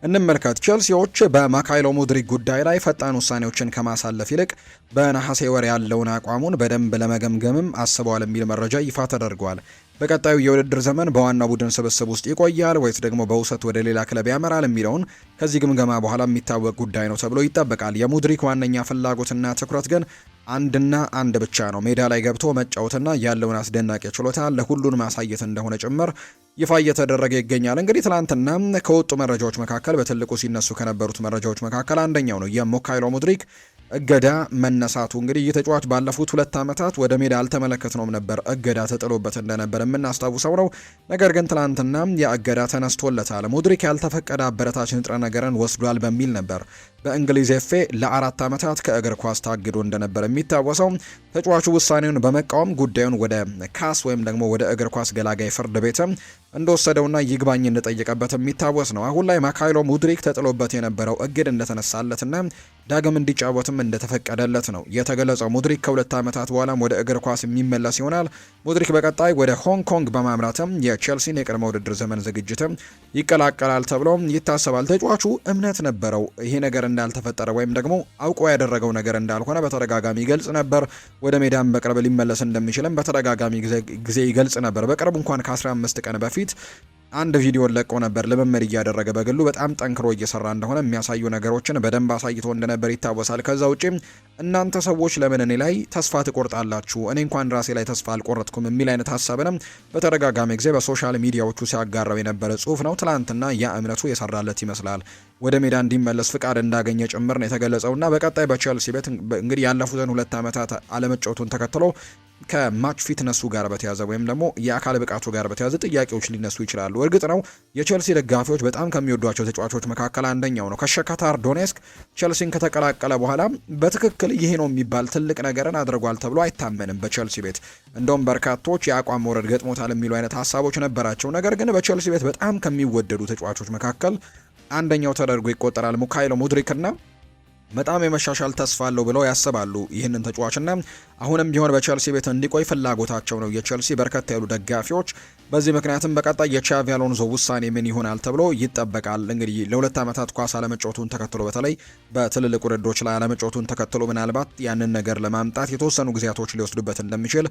እንመልከት። ቼልሲዎች በማካይሎ ሙድሪክ ጉዳይ ላይ ፈጣን ውሳኔዎችን ከማሳለፍ ይልቅ በነሐሴ ወር ያለውን አቋሙን በደንብ ለመገምገምም አስበዋል የሚል መረጃ ይፋ ተደርጓል። በቀጣዩ የውድድር ዘመን በዋናው ቡድን ስብስብ ውስጥ ይቆያል ወይስ ደግሞ በውሰት ወደ ሌላ ክለብ ያመራል የሚለውን ከዚህ ግምገማ በኋላ የሚታወቅ ጉዳይ ነው ተብሎ ይጠበቃል። የሙድሪክ ዋነኛ ፍላጎትና ትኩረት ግን አንድና አንድ ብቻ ነው፣ ሜዳ ላይ ገብቶ መጫወትና ያለውን አስደናቂ ችሎታ ለሁሉን ማሳየት እንደሆነ ጭምር ይፋ እየተደረገ ይገኛል። እንግዲህ ትናንትና ከወጡ መረጃዎች መካከል በትልቁ ሲነሱ ከነበሩት መረጃዎች መካከል አንደኛው ነው የሙካይሎ ሙድሪክ እገዳ መነሳቱ። እንግዲህ ይህ ተጫዋች ባለፉት 2 ዓመታት ወደ ሜዳ አልተመለከትነውም ነበር፣ እገዳ ተጥሎበት እንደነበር የምናስታውሰው ነው። ነገር ግን ትናንትና የእገዳ ተነስቶለታል። ሙድሪክ ያልተፈቀደ አበረታች ንጥረ ነገርን ወስዷል በሚል ነበር በእንግሊዝ ኤፍኤ ለ4 ዓመታት ከእግር ኳስ ታግዶ እንደነበር የሚታወሰው። ተጫዋቹ ውሳኔውን በመቃወም ጉዳዩን ወደ ካስ ወይም ደግሞ ወደ እግር ኳስ ገላጋይ ፍርድ ቤትም እንደወሰደውና ይግባኝ እንደጠየቀበት የሚታወስ ነው። አሁን ላይ ማካይሎ ሙድሪክ ተጥሎበት የነበረው እግድ እንደተነሳለትና ዳግም እንዲጫወትም እንደተፈቀደለት ነው የተገለጸው። ሙድሪክ ከ2 ዓመታት በኋላም ወደ እግር ኳስ የሚመለስ ይሆናል። ሙድሪክ በቀጣይ ወደ ሆንግ ኮንግ በማምራትም የቼልሲን የቅድመ ውድድር ዘመን ዝግጅትም ይቀላቀላል ተብሎ ይታሰባል። ተጫዋቹ እምነት ነበረው ይሄ ነገር እንዳልተፈጠረ ወይም ደግሞ አውቆ ያደረገው ነገር እንዳልሆነ በተደጋጋሚ ይገልጽ ነበር። ወደ ሜዳም በቅርብ ሊመለስ እንደሚችልም በተደጋጋሚ ጊዜ ይገልጽ ነበር። በቅርብ እንኳን ከ15 ቀን በፊት አንድ ቪዲዮ ለቆ ነበር። ልምምድ እያደረገ በግሉ በጣም ጠንክሮ እየሰራ እንደሆነ የሚያሳዩ ነገሮችን በደንብ አሳይቶ እንደነበር ይታወሳል። ከዛ ውጪ እናንተ ሰዎች ለምን እኔ ላይ ተስፋ ትቆርጣላችሁ? እኔ እንኳን ራሴ ላይ ተስፋ አልቆረጥኩም የሚል አይነት ሀሳብንም በተደጋጋሚ ጊዜ በሶሻል ሚዲያዎቹ ሲያጋራው የነበረ ጽሁፍ ነው። ትላንትና ያ እምነቱ የሰራለት ይመስላል። ወደ ሜዳ እንዲመለስ ፍቃድ እንዳገኘ ጭምር ነው የተገለጸውና በቀጣይ በቼልሲ ቤት እንግዲህ ያለፉትን 2 ዓመታት አለመጫወቱን ተከትሎ ከማች ፊትነሱ ጋር በተያዘ ወይም ደግሞ የአካል ብቃቱ ጋር በተያዘ ጥያቄዎች ሊነሱ ይችላሉ። እርግጥ ነው የቼልሲ ደጋፊዎች በጣም ከሚወዷቸው ተጫዋቾች መካከል አንደኛው ነው። ከሸካታር ዶኔስክ ቼልሲን ከተቀላቀለ በኋላ በትክክል ይሄ ነው የሚባል ትልቅ ነገርን አድርጓል ተብሎ አይታመንም በቼልሲ ቤት። እንደውም በርካቶች የአቋም መውረድ ገጥሞታል የሚሉ አይነት ሀሳቦች ነበራቸው። ነገር ግን በቼልሲ ቤት በጣም ከሚወደዱ ተጫዋቾች መካከል አንደኛው ተደርጎ ይቆጠራል ሙካይሎ ሙድሪክና በጣም የመሻሻል ተስፋ አለው ብለው ያስባሉ ይህንን ተጫዋችና አሁንም ቢሆን በቼልሲ ቤት እንዲቆይ ፍላጎታቸው ነው የቼልሲ በርከት ያሉ ደጋፊዎች። በዚህ ምክንያትም በቀጣይ የቻቪ አሎንዞ ውሳኔ ምን ይሆናል ተብሎ ይጠበቃል። እንግዲህ ለ2 ዓመታት ኳስ አለመጫወቱን ተከትሎ በተለይ በትልልቅ ውድድሮች ላይ አለመጫወቱን ተከትሎ ምናልባት ያንን ነገር ለማምጣት የተወሰኑ ጊዜያቶች ሊወስዱበት እንደሚችል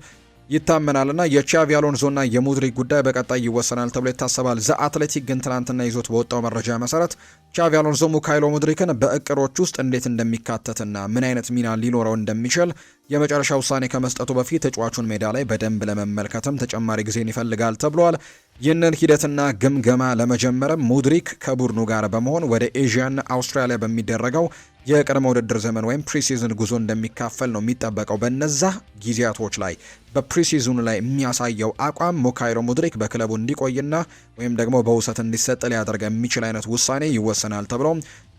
ይታመናልና የቻቪ አሎንዞና የሙድሪክ ጉዳይ በቀጣይ ይወሰናል ተብሎ ይታሰባል። ዘ አትሌቲክ ግን ትናንትና ይዞት በወጣው መረጃ መሰረት ቻቪ አሎንዞ ሙካይሎ ሙድሪክን በእቅዶች ውስጥ እንዴት እንደሚካተትና ምን አይነት ሚና ሊኖረው እንደሚችል የመጨረሻ ውሳኔ ከመስጠቱ በፊት ተጫዋቹን ሜዳ ላይ በደንብ ለመመልከትም ተጨማሪ ጊዜን ይፈልጋል ተብሏል። ይህንን ሂደትና ግምገማ ለመጀመርም ሙድሪክ ከቡድኑ ጋር በመሆን ወደ ኤዥያና አውስትራሊያ በሚደረገው የቅድመ ውድድር ዘመን ወይም ፕሪሲዝን ጉዞ እንደሚካፈል ነው የሚጠበቀው። በነዛ ጊዜያቶች ላይ በፕሪሲዝኑ ላይ የሚያሳየው አቋም ሙካይሎ ሙድሪክ በክለቡ እንዲቆይና ወይም ደግሞ በውሰት እንዲሰጥ ሊያደርግ የሚችል አይነት ውሳኔ ይወሰናል ተብሎ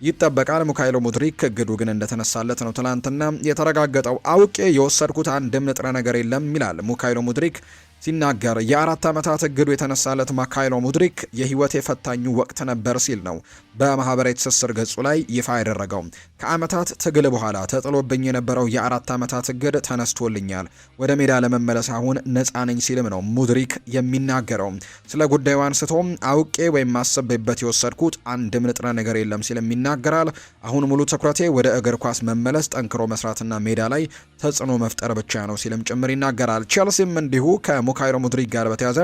ይጠበቃል። ሙካይሎ ሙድሪክ እግዱ ግን እንደተነሳለት ነው ትናንትና የተረጋገጠው። አውቄ የወሰድኩት አንድም ንጥረ ነገር የለም ይላል ሙካይሎ ሙድሪክ ሲናገር። የ4 ዓመታት እግዱ የተነሳለት ማካይሎ ሙድሪክ የህይወት የፈታኙ ወቅት ነበር ሲል ነው በማህበራዊ ትስስር ገጹ ላይ ይፋ ያደረገው። ከዓመታት ትግል በኋላ ተጥሎብኝ የነበረው የ4 ዓመታት እግድ ተነስቶልኛል፣ ወደ ሜዳ ለመመለስ አሁን ነፃ ነኝ ሲልም ነው ሙድሪክ የሚናገረው። ስለ ጉዳዩ አንስቶም አውቄ ወይም አስቤበት የወሰድኩት አንድም ንጥረ ነገር የለም ሲልም ይናገራል። አሁን ሙሉ ትኩረቴ ወደ እግር ኳስ መመለስ፣ ጠንክሮ መስራትና ሜዳ ላይ ተጽዕኖ መፍጠር ብቻ ነው ሲልም ጭምር ይናገራል። ቼልሲም እንዲሁ ከሙካይሎ ሙድሪክ ጋር በተያዘ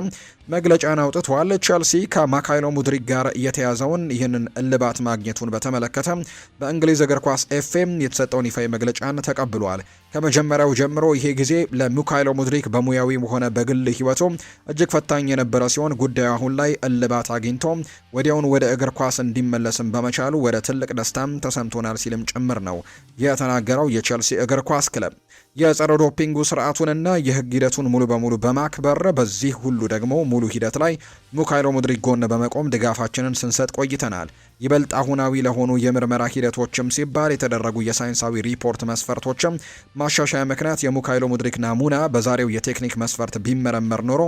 መግለጫን አውጥቷል። ቼልሲ ከማካይሎ ሙድሪክ ጋር የተያዘውን ይህንን እልባት ማግኘቱን በተመለከተ በእንግሊዝ እግር ኳስ ኤፍኤም የተሰጠውን ይፋዊ መግለጫን ተቀብሏል። ከመጀመሪያው ጀምሮ ይሄ ጊዜ ለሙካይሎ ሙድሪክ በሙያዊም ሆነ በግል ህይወቱ እጅግ ፈታኝ የነበረ ሲሆን ጉዳዩ አሁን ላይ እልባት አግኝቶ ወዲያውን ወደ እግር ኳስ እንዲመለስም በመቻሉ ወደ ትልቅ ደስታም ተሰምቶናል ሲልም ጭምር ነው የተናገረው። የቼልሲ እግር ኳስ ክለብ የጸረ ዶፒንጉ ስርዓቱንና የህግ ሂደቱን ሙሉ በሙሉ በማክበር በዚህ ሁሉ ደግሞ ሙሉ ሂደት ላይ ሙካይሎ ሙድሪክ ጎን በመቆም ድጋፋችንን ስንሰጥ ቆይተናል። ይበልጥ አሁናዊ ለሆኑ የምርመራ ሂደቶችም ሲባል የተደረጉ የሳይንሳዊ ሪፖርት መስፈርቶችም ማሻሻያ ምክንያት የሙካይሎ ሙድሪክ ናሙና በዛሬው የቴክኒክ መስፈርት ቢመረመር ኖሮ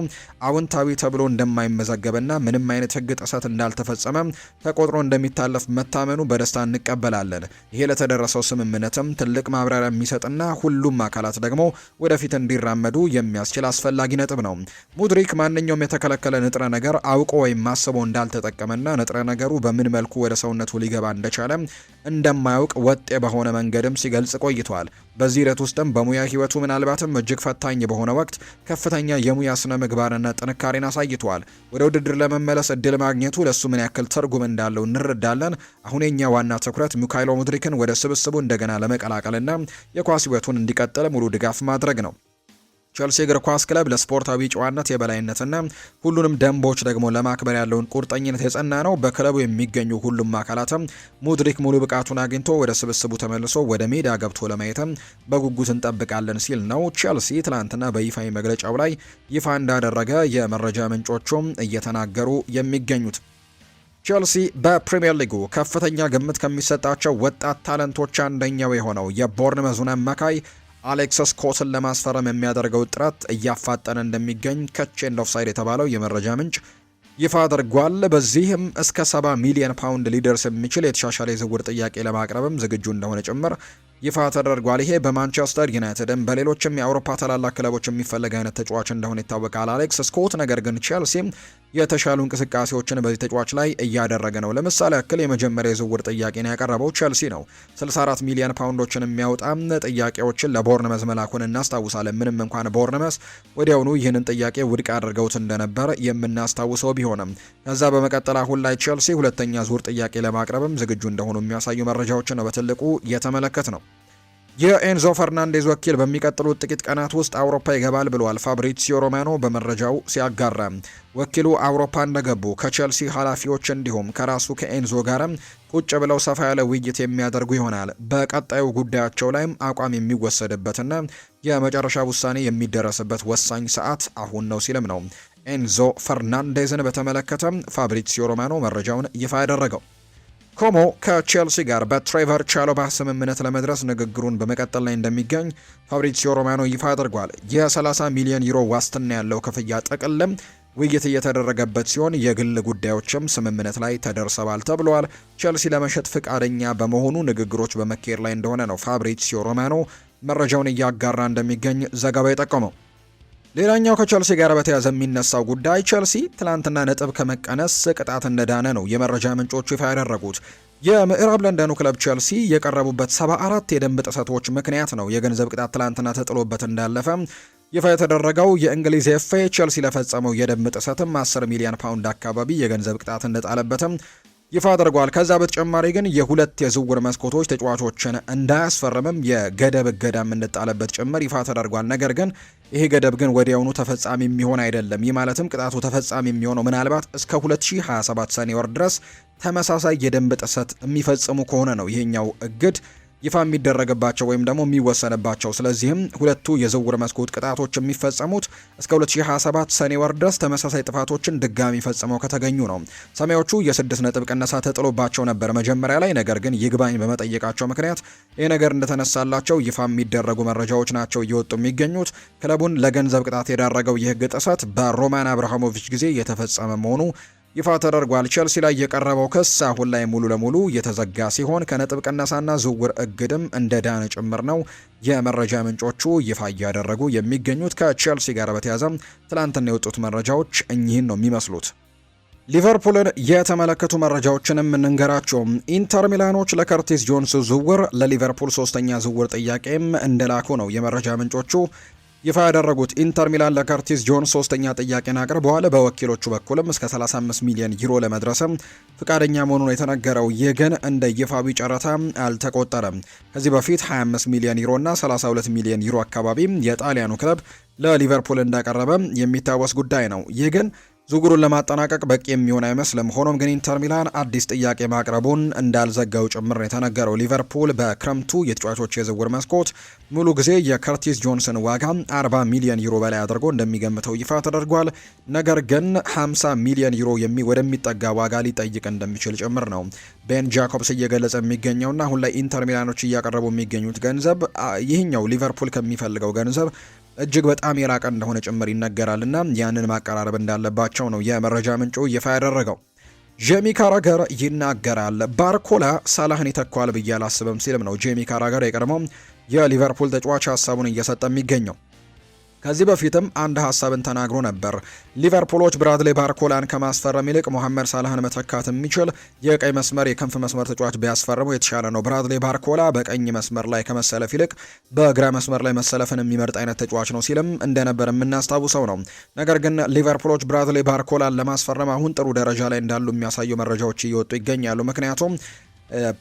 አዎንታዊ ተብሎ እንደማይመዘገብና ምንም አይነት ሕግ ጥሰት እንዳልተፈጸመ ተቆጥሮ እንደሚታለፍ መታመኑ በደስታ እንቀበላለን። ይሄ ለተደረሰው ስምምነትም ትልቅ ማብራሪያ የሚሰጥና ሁሉም አካላት ደግሞ ወደፊት እንዲራመዱ የሚያስችል አስፈላጊ ነጥብ ነው። ሙድሪክ ማንኛውም የተከለከለ ንጥረ ነገር አውቆ ወይም ማስቦ እንዳልተጠቀመና ንጥረ ነገሩ በምን መልኩ ወደ ሰውነቱ ሊገባ እንደቻለ እንደማያውቅ ወጥ በሆነ መንገድም ሲገልጽ ቆይቷል። በዚህ ሂደት ውስጥም በሙያ ህይወቱ ምናልባትም እጅግ ፈታኝ በሆነ ወቅት ከፍተኛ የሙያ ስነ ምግባርና ጥንካሬን አሳይቷል። ወደ ውድድር ለመመለስ እድል ማግኘቱ ለሱ ምን ያክል ትርጉም እንዳለው እንረዳለን። አሁን የኛ ዋና ትኩረት ሚካኤሎ ሙድሪክን ወደ ስብስቡ እንደገና ለመቀላቀልና የኳስ ህይወቱን እንዲቀጥል ሙሉ ድጋፍ ማድረግ ነው። ቸልሲ እግር ኳስ ክለብ ለስፖርታዊ ጨዋነት የበላይነትና ሁሉንም ደንቦች ደግሞ ለማክበር ያለውን ቁርጠኝነት የጸና ነው። በክለቡ የሚገኙ ሁሉም አካላትም ሙድሪክ ሙሉ ብቃቱን አግኝቶ ወደ ስብስቡ ተመልሶ ወደ ሜዳ ገብቶ ለማየትም በጉጉት እንጠብቃለን ሲል ነው ቸልሲ ትላንትና በይፋዊ መግለጫው ላይ ይፋ እንዳደረገ የመረጃ ምንጮቹም እየተናገሩ የሚገኙት። ቸልሲ በፕሪሚየር ሊጉ ከፍተኛ ግምት ከሚሰጣቸው ወጣት ታለንቶች አንደኛው የሆነው የቦርንመዙን አማካይ አሌክስ ስኮትን ለማስፈረም የሚያደርገው ጥረት እያፋጠነ እንደሚገኝ ከቼንድ ኦፍሳይድ የተባለው የመረጃ ምንጭ ይፋ አድርጓል። በዚህም እስከ 70 ሚሊዮን ፓውንድ ሊደርስ የሚችል የተሻሻለ የዝውውር ጥያቄ ለማቅረብም ዝግጁ እንደሆነ ጭምር ይፋ ተደርጓል። ይሄ በማንቸስተር ዩናይትድም በሌሎችም የአውሮፓ ታላላቅ ክለቦች የሚፈለግ አይነት ተጫዋች እንደሆነ ይታወቃል አሌክስ ስኮት። ነገር ግን ቼልሲ የተሻሉ እንቅስቃሴዎችን በዚህ ተጫዋች ላይ እያደረገ ነው። ለምሳሌ ያክል የመጀመሪያ የዝውውር ጥያቄን ያቀረበው ቼልሲ ነው። 64 ሚሊዮን ፓውንዶችን የሚያወጣ ጥያቄዎችን ለቦርንመዝ መላኩን እናስታውሳለን። ምንም እንኳን ቦርንመዝ ወዲያውኑ ይህንን ጥያቄ ውድቅ አድርገውት እንደነበር የምናስታውሰው ቢሆንም ከዛ በመቀጠል አሁን ላይ ቼልሲ ሁለተኛ ዙር ጥያቄ ለማቅረብም ዝግጁ እንደሆኑ የሚያሳዩ መረጃዎችን ነው በትልቁ የተመለከት ነው። የኤንዞ ፈርናንዴዝ ወኪል በሚቀጥሉት ጥቂት ቀናት ውስጥ አውሮፓ ይገባል ብሏል ፋብሪሲዮ ሮማኖ በመረጃው ሲያጋራ። ወኪሉ አውሮፓ እንደገቡ ከቼልሲ ኃላፊዎች እንዲሁም ከራሱ ከኤንዞ ጋርም ቁጭ ብለው ሰፋ ያለ ውይይት የሚያደርጉ ይሆናል። በቀጣዩ ጉዳያቸው ላይም አቋም የሚወሰድበትና የመጨረሻ ውሳኔ የሚደረስበት ወሳኝ ሰዓት አሁን ነው ሲልም ነው ኤንዞ ፈርናንዴዝን በተመለከተ ፋብሪሲዮ ሮማኖ መረጃውን ይፋ ያደረገው። ኮሞ ከቼልሲ ጋር በትሬቨር ቻሎባ ስምምነት ለመድረስ ንግግሩን በመቀጠል ላይ እንደሚገኝ ፋብሪሲዮ ሮማኖ ይፋ አድርጓል። የ30 ሚሊዮን ዩሮ ዋስትና ያለው ክፍያ ጥቅልም ውይይት እየተደረገበት ሲሆን የግል ጉዳዮችም ስምምነት ላይ ተደርሰዋል ተብሏል። ቼልሲ ለመሸጥ ፍቃደኛ በመሆኑ ንግግሮች በመካሄድ ላይ እንደሆነ ነው ፋብሪሲዮ ሮማኖ መረጃውን እያጋራ እንደሚገኝ ዘገባው የጠቆመው። ሌላኛው ከቸልሲ ጋር በተያያዘ የሚነሳው ጉዳይ ቸልሲ ትላንትና ነጥብ ከመቀነስ ቅጣት እንደዳነ ነው የመረጃ ምንጮቹ ይፋ ያደረጉት። የምዕራብ ለንደኑ ክለብ ቸልሲ የቀረቡበት 74 የደንብ ጥሰቶች ምክንያት ነው የገንዘብ ቅጣት ትላንትና ተጥሎበት እንዳለፈ ይፋ የተደረገው። የእንግሊዝ ኤፍኤ ቸልሲ ለፈጸመው የደንብ ጥሰትም 10 ሚሊዮን ፓውንድ አካባቢ የገንዘብ ቅጣት እንደጣለበትም ይፋ አድርጓል። ከዛ በተጨማሪ ግን የሁለት የዝውውር መስኮቶች ተጫዋቾችን እንዳያስፈርምም የገደብ እገዳም እንደጣለበት ጭምር ይፋ ተደርጓል። ነገር ግን ይሄ ገደብ ግን ወዲያውኑ ተፈጻሚ የሚሆን አይደለም። ይህ ማለትም ቅጣቱ ተፈጻሚ የሚሆነው ምናልባት እስከ 2027 ሰኔ ወር ድረስ ተመሳሳይ የደንብ ጥሰት የሚፈጽሙ ከሆነ ነው ይሄኛው እግድ ይፋ የሚደረግባቸው ወይም ደግሞ የሚወሰንባቸው። ስለዚህም ሁለቱ የዝውውር መስኮት ቅጣቶች የሚፈጸሙት እስከ 2027 ሰኔ ወር ድረስ ተመሳሳይ ጥፋቶችን ድጋሚ ፈጽመው ከተገኙ ነው። ሰማዮቹ የ6 ነጥብ ቅነሳ ተጥሎባቸው ነበር መጀመሪያ ላይ። ነገር ግን ይግባኝ በመጠየቃቸው ምክንያት ይህ ነገር እንደተነሳላቸው ይፋ የሚደረጉ መረጃዎች ናቸው እየወጡ የሚገኙት። ክለቡን ለገንዘብ ቅጣት የዳረገው የህግ ጥሰት በሮማን አብርሃሞቪች ጊዜ የተፈጸመ መሆኑ ይፋ ተደርጓል። ቸልሲ ላይ የቀረበው ክስ አሁን ላይ ሙሉ ለሙሉ የተዘጋ ሲሆን ከነጥብ ቅነሳና ዝውውር እግድም እንደ ዳነ ጭምር ነው የመረጃ ምንጮቹ ይፋ እያደረጉ የሚገኙት። ከቸልሲ ጋር በተያያዘ ትላንትና የወጡት መረጃዎች እኚህን ነው የሚመስሉት። ሊቨርፑልን የተመለከቱ መረጃዎችንም እንንገራቸው። ኢንተር ሚላኖች ለከርቲስ ጆንስ ዝውውር ለሊቨርፑል ሶስተኛ ዝውውር ጥያቄም እንደላኩ ነው የመረጃ ምንጮቹ ይፋ ያደረጉት። ኢንተር ሚላን ለከርቲስ ጆንስ ሶስተኛ ጥያቄን አቅርበዋል። በወኪሎቹ በኩልም እስከ 35 ሚሊዮን ዩሮ ለመድረስም ፍቃደኛ መሆኑን የተነገረው። ይህ ግን እንደ ይፋዊ ጨረታ አልተቆጠረም። ከዚህ በፊት 25 ሚሊዮን ዩሮ እና 32 ሚሊዮን ዩሮ አካባቢ የጣሊያኑ ክለብ ለሊቨርፑል እንዳቀረበ የሚታወስ ጉዳይ ነው። ይህ ግን ዝውውሩን ለማጠናቀቅ በቂ የሚሆን አይመስልም። ሆኖም ግን ኢንተር ሚላን አዲስ ጥያቄ ማቅረቡን እንዳልዘጋው ጭምር ነው የተነገረው። ሊቨርፑል በክረምቱ የተጫዋቾች የዝውውር መስኮት ሙሉ ጊዜ የከርቲስ ጆንሰን ዋጋ 40 ሚሊዮን ዩሮ በላይ አድርጎ እንደሚገምተው ይፋ ተደርጓል። ነገር ግን 50 ሚሊዮን ዩሮ ወደሚጠጋ ዋጋ ሊጠይቅ እንደሚችል ጭምር ነው ቤን ጃኮብስ እየገለጸ የሚገኘውና አሁን ላይ ኢንተር ሚላኖች እያቀረቡ የሚገኙት ገንዘብ ይህኛው ሊቨርፑል ከሚፈልገው ገንዘብ እጅግ በጣም የራቀ እንደሆነ ጭምር ይነገራልና ያንን ማቀራረብ እንዳለባቸው ነው የመረጃ ምንጩ ይፋ ያደረገው። ጄሚ ካራገር ይናገራል። ባርኮላ ሳላህን ይተኳል ብዬ አላስብም ሲልም ነው ጄሚ ካራገር የቀድሞው የሊቨርፑል ተጫዋች ሀሳቡን እየሰጠ የሚገኘው። ከዚህ በፊትም አንድ ሀሳብን ተናግሮ ነበር። ሊቨርፑሎች ብራድሌ ባርኮላን ከማስፈረም ይልቅ ሞሐመድ ሳላህን መተካት የሚችል የቀይ መስመር የክንፍ መስመር ተጫዋች ቢያስፈርሙ የተሻለ ነው። ብራድሌ ባርኮላ በቀኝ መስመር ላይ ከመሰለፍ ይልቅ በግራ መስመር ላይ መሰለፍን የሚመርጥ አይነት ተጫዋች ነው ሲልም እንደነበር የምናስታውሰው ነው። ነገር ግን ሊቨርፑሎች ብራድሌ ባርኮላን ለማስፈረም አሁን ጥሩ ደረጃ ላይ እንዳሉ የሚያሳዩ መረጃዎች እየወጡ ይገኛሉ። ምክንያቱም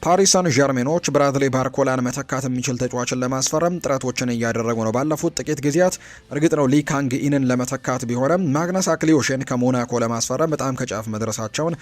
ፓሪስ ሰን ዠርሜኖች ብራድሌ ባርኮላን መተካት የሚችል ተጫዋችን ለማስፈረም ጥረቶችን እያደረጉ ነው። ባለፉት ጥቂት ጊዜያት እርግጥ ነው ሊ ካንግ ኢንን ለመተካት ቢሆንም ማግነስ አክሊዮሽን ከሞናኮ ለማስፈረም በጣም ከጫፍ መድረሳቸውን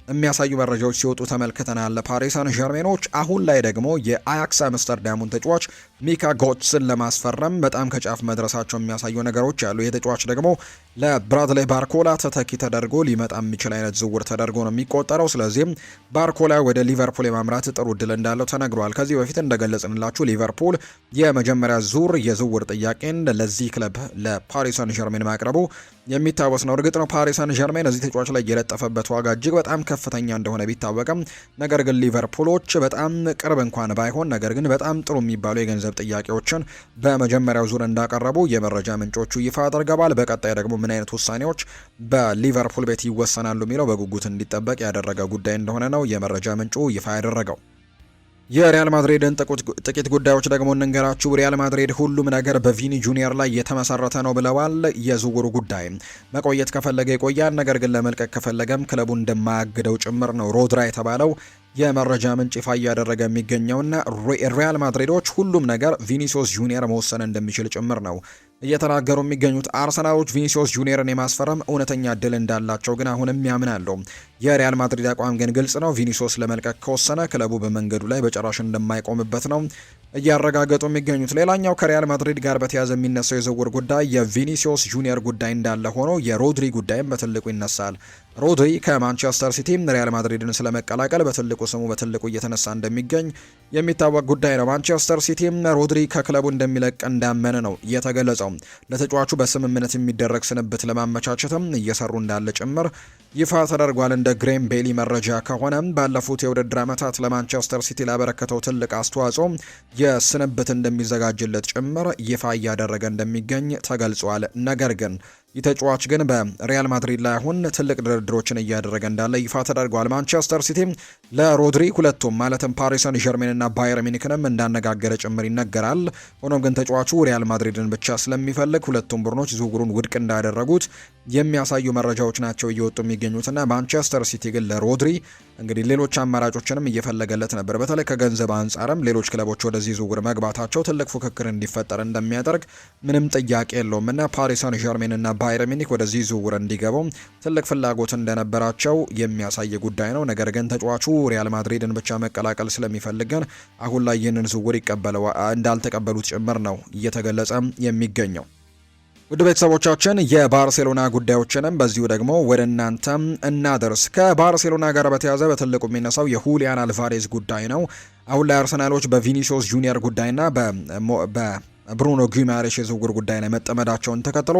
የሚያሳዩ መረጃዎች ሲወጡ ተመልክተናል። ፓሪስ ሰን ዠርሜኖች አሁን ላይ ደግሞ የአያክስ አምስተርዳሙን ተጫዋች ሚካ ጎትስን ለማስፈረም በጣም ከጫፍ መድረሳቸው የሚያሳዩ ነገሮች አሉ። ይህ ተጫዋች ደግሞ ለብራድሌ ባርኮላ ተተኪ ተደርጎ ሊመጣ የሚችል አይነት ዝውውር ተደርጎ ነው የሚቆጠረው። ስለዚህም ባርኮላ ወደ ሊቨርፑል የማምራት ጥሩ እድል እንዳለው ተነግሯል። ከዚህ በፊት እንደገለጽንላችሁ ሊቨርፑል የመጀመሪያ ዙር የዝውውር ጥያቄን ለዚህ ክለብ ለፓሪስ ሰን ዠርሜን ማቅረቡ የሚታወስ ነው። እርግጥ ነው ፓሪስ ሰን ዠርሜን እዚህ ተጫዋች ላይ የለጠፈበት ዋጋ እጅግ በጣም ከፍተኛ እንደሆነ ቢታወቅም ነገር ግን ሊቨርፑሎች በጣም ቅርብ እንኳን ባይሆን ነገር ግን በጣም ጥሩ የሚባሉ የገንዘብ ጥያቄዎችን በመጀመሪያው ዙር እንዳቀረቡ የመረጃ ምንጮቹ ይፋ አድርገዋል። በቀጣይ ደግሞ ምን አይነት ውሳኔዎች በሊቨርፑል ቤት ይወሰናሉ የሚለው በጉጉት እንዲጠበቅ ያደረገ ጉዳይ እንደሆነ ነው የመረጃ ምንጩ ይፋ ያደረገው። የሪያል ማድሪድን ጥቂት ጉዳዮች ደግሞ እንንገራችሁ። ሪያል ማድሪድ ሁሉም ነገር በቪኒ ጁኒየር ላይ የተመሰረተ ነው ብለዋል። የዝውውሩ ጉዳይ መቆየት ከፈለገ ይቆያል፣ ነገር ግን ለመልቀቅ ከፈለገም ክለቡ እንደማያግደው ጭምር ነው ሮድራ የተባለው የመረጃ ምንጭ ይፋ እያደረገ የሚገኘውና ሪያል ማድሪዶች ሁሉም ነገር ቪኒሲዮስ ጁኒየር መወሰን እንደሚችል ጭምር ነው እየተናገሩ የሚገኙት። አርሰናሎች ቪኒሲዮስ ጁኒየርን የማስፈረም እውነተኛ እድል እንዳላቸው ግን አሁንም ያምናሉ። የሪያል ማድሪድ አቋም ግን ግልጽ ነው። ቪኒሲዮስ ለመልቀቅ ከወሰነ ክለቡ በመንገዱ ላይ በጭራሽ እንደማይቆምበት ነው እያረጋገጡ የሚገኙት። ሌላኛው ከሪያል ማድሪድ ጋር በተያያዘ የሚነሳው የዝውውር ጉዳይ የቪኒሲዮስ ጁኒየር ጉዳይ እንዳለ ሆኖ የሮድሪ ጉዳይም በትልቁ ይነሳል። ሮድሪ ከማንቸስተር ሲቲ ሪያል ማድሪድን ስለመቀላቀል በትልቁ ስሙ በትልቁ እየተነሳ እንደሚገኝ የሚታወቅ ጉዳይ ነው። ማንቸስተር ሲቲ ሮድሪ ከክለቡ እንደሚለቅ እንዳመነ ነው የተገለጸው። ለተጫዋቹ በስምምነት የሚደረግ ስንብት ለማመቻቸትም እየሰሩ እንዳለ ጭምር ይፋ ተደርጓል። እንደ ግሬም ቤሊ መረጃ ከሆነ ባለፉት የውድድር ዓመታት ለማንቸስተር ሲቲ ላበረከተው ትልቅ አስተዋጽኦ የስንብት እንደሚዘጋጅለት ጭምር ይፋ እያደረገ እንደሚገኝ ተገልጿል። ነገር ግን የተጫዋች ግን በሪያል ማድሪድ ላይ አሁን ትልቅ ድርድሮችን እያደረገ እንዳለ ይፋ ተደርጓል። ማንቸስተር ሲቲ ለሮድሪ ሁለቱም ማለትም ፓሪስ ሰን ዠርሜን እና ባየር ሚኒክንም እንዳነጋገረ ጭምር ይነገራል። ሆኖም ግን ተጫዋቹ ሪያል ማድሪድን ብቻ ስለሚፈልግ ሁለቱም ቡድኖች ዝውውሩን ውድቅ እንዳደረጉት የሚያሳዩ መረጃዎች ናቸው እየወጡ የሚገኙትና ማንቸስተር ሲቲ ግን ለሮድሪ እንግዲህ ሌሎች አማራጮችንም እየፈለገለት ነበር። በተለይ ከገንዘብ አንጻርም ሌሎች ክለቦች ወደዚህ ዝውውር መግባታቸው ትልቅ ፉክክር እንዲፈጠር እንደሚያደርግ ምንም ጥያቄ የለውም እና ፓሪስ ሰን ዠርሜን እና ባየር ሚኒክ ወደዚህ ዝውውር እንዲገቡ ትልቅ ፍላጎት እንደነበራቸው የሚያሳይ ጉዳይ ነው። ነገር ግን ተጫዋቹ ሪያል ማድሪድን ብቻ መቀላቀል ስለሚፈልግ ግን አሁን ላይ ይህንን ዝውውር እንዳልተቀበሉት ጭምር ነው እየተገለጸ የሚገኘው። ውድ ቤተሰቦቻችን የባርሴሎና ጉዳዮችንም በዚሁ ደግሞ ወደ እናንተም እናደርስ። ከባርሴሎና ጋር በተያያዘ በትልቁ የሚነሳው የሁሊያን አልቫሬዝ ጉዳይ ነው። አሁን ላይ አርሰናሎች በቪኒሲዮስ ጁኒየር ጉዳይና ብሩኖ ጊማሬሽ የዝውውር ጉዳይ ላይ መጠመዳቸውን ተከትሎ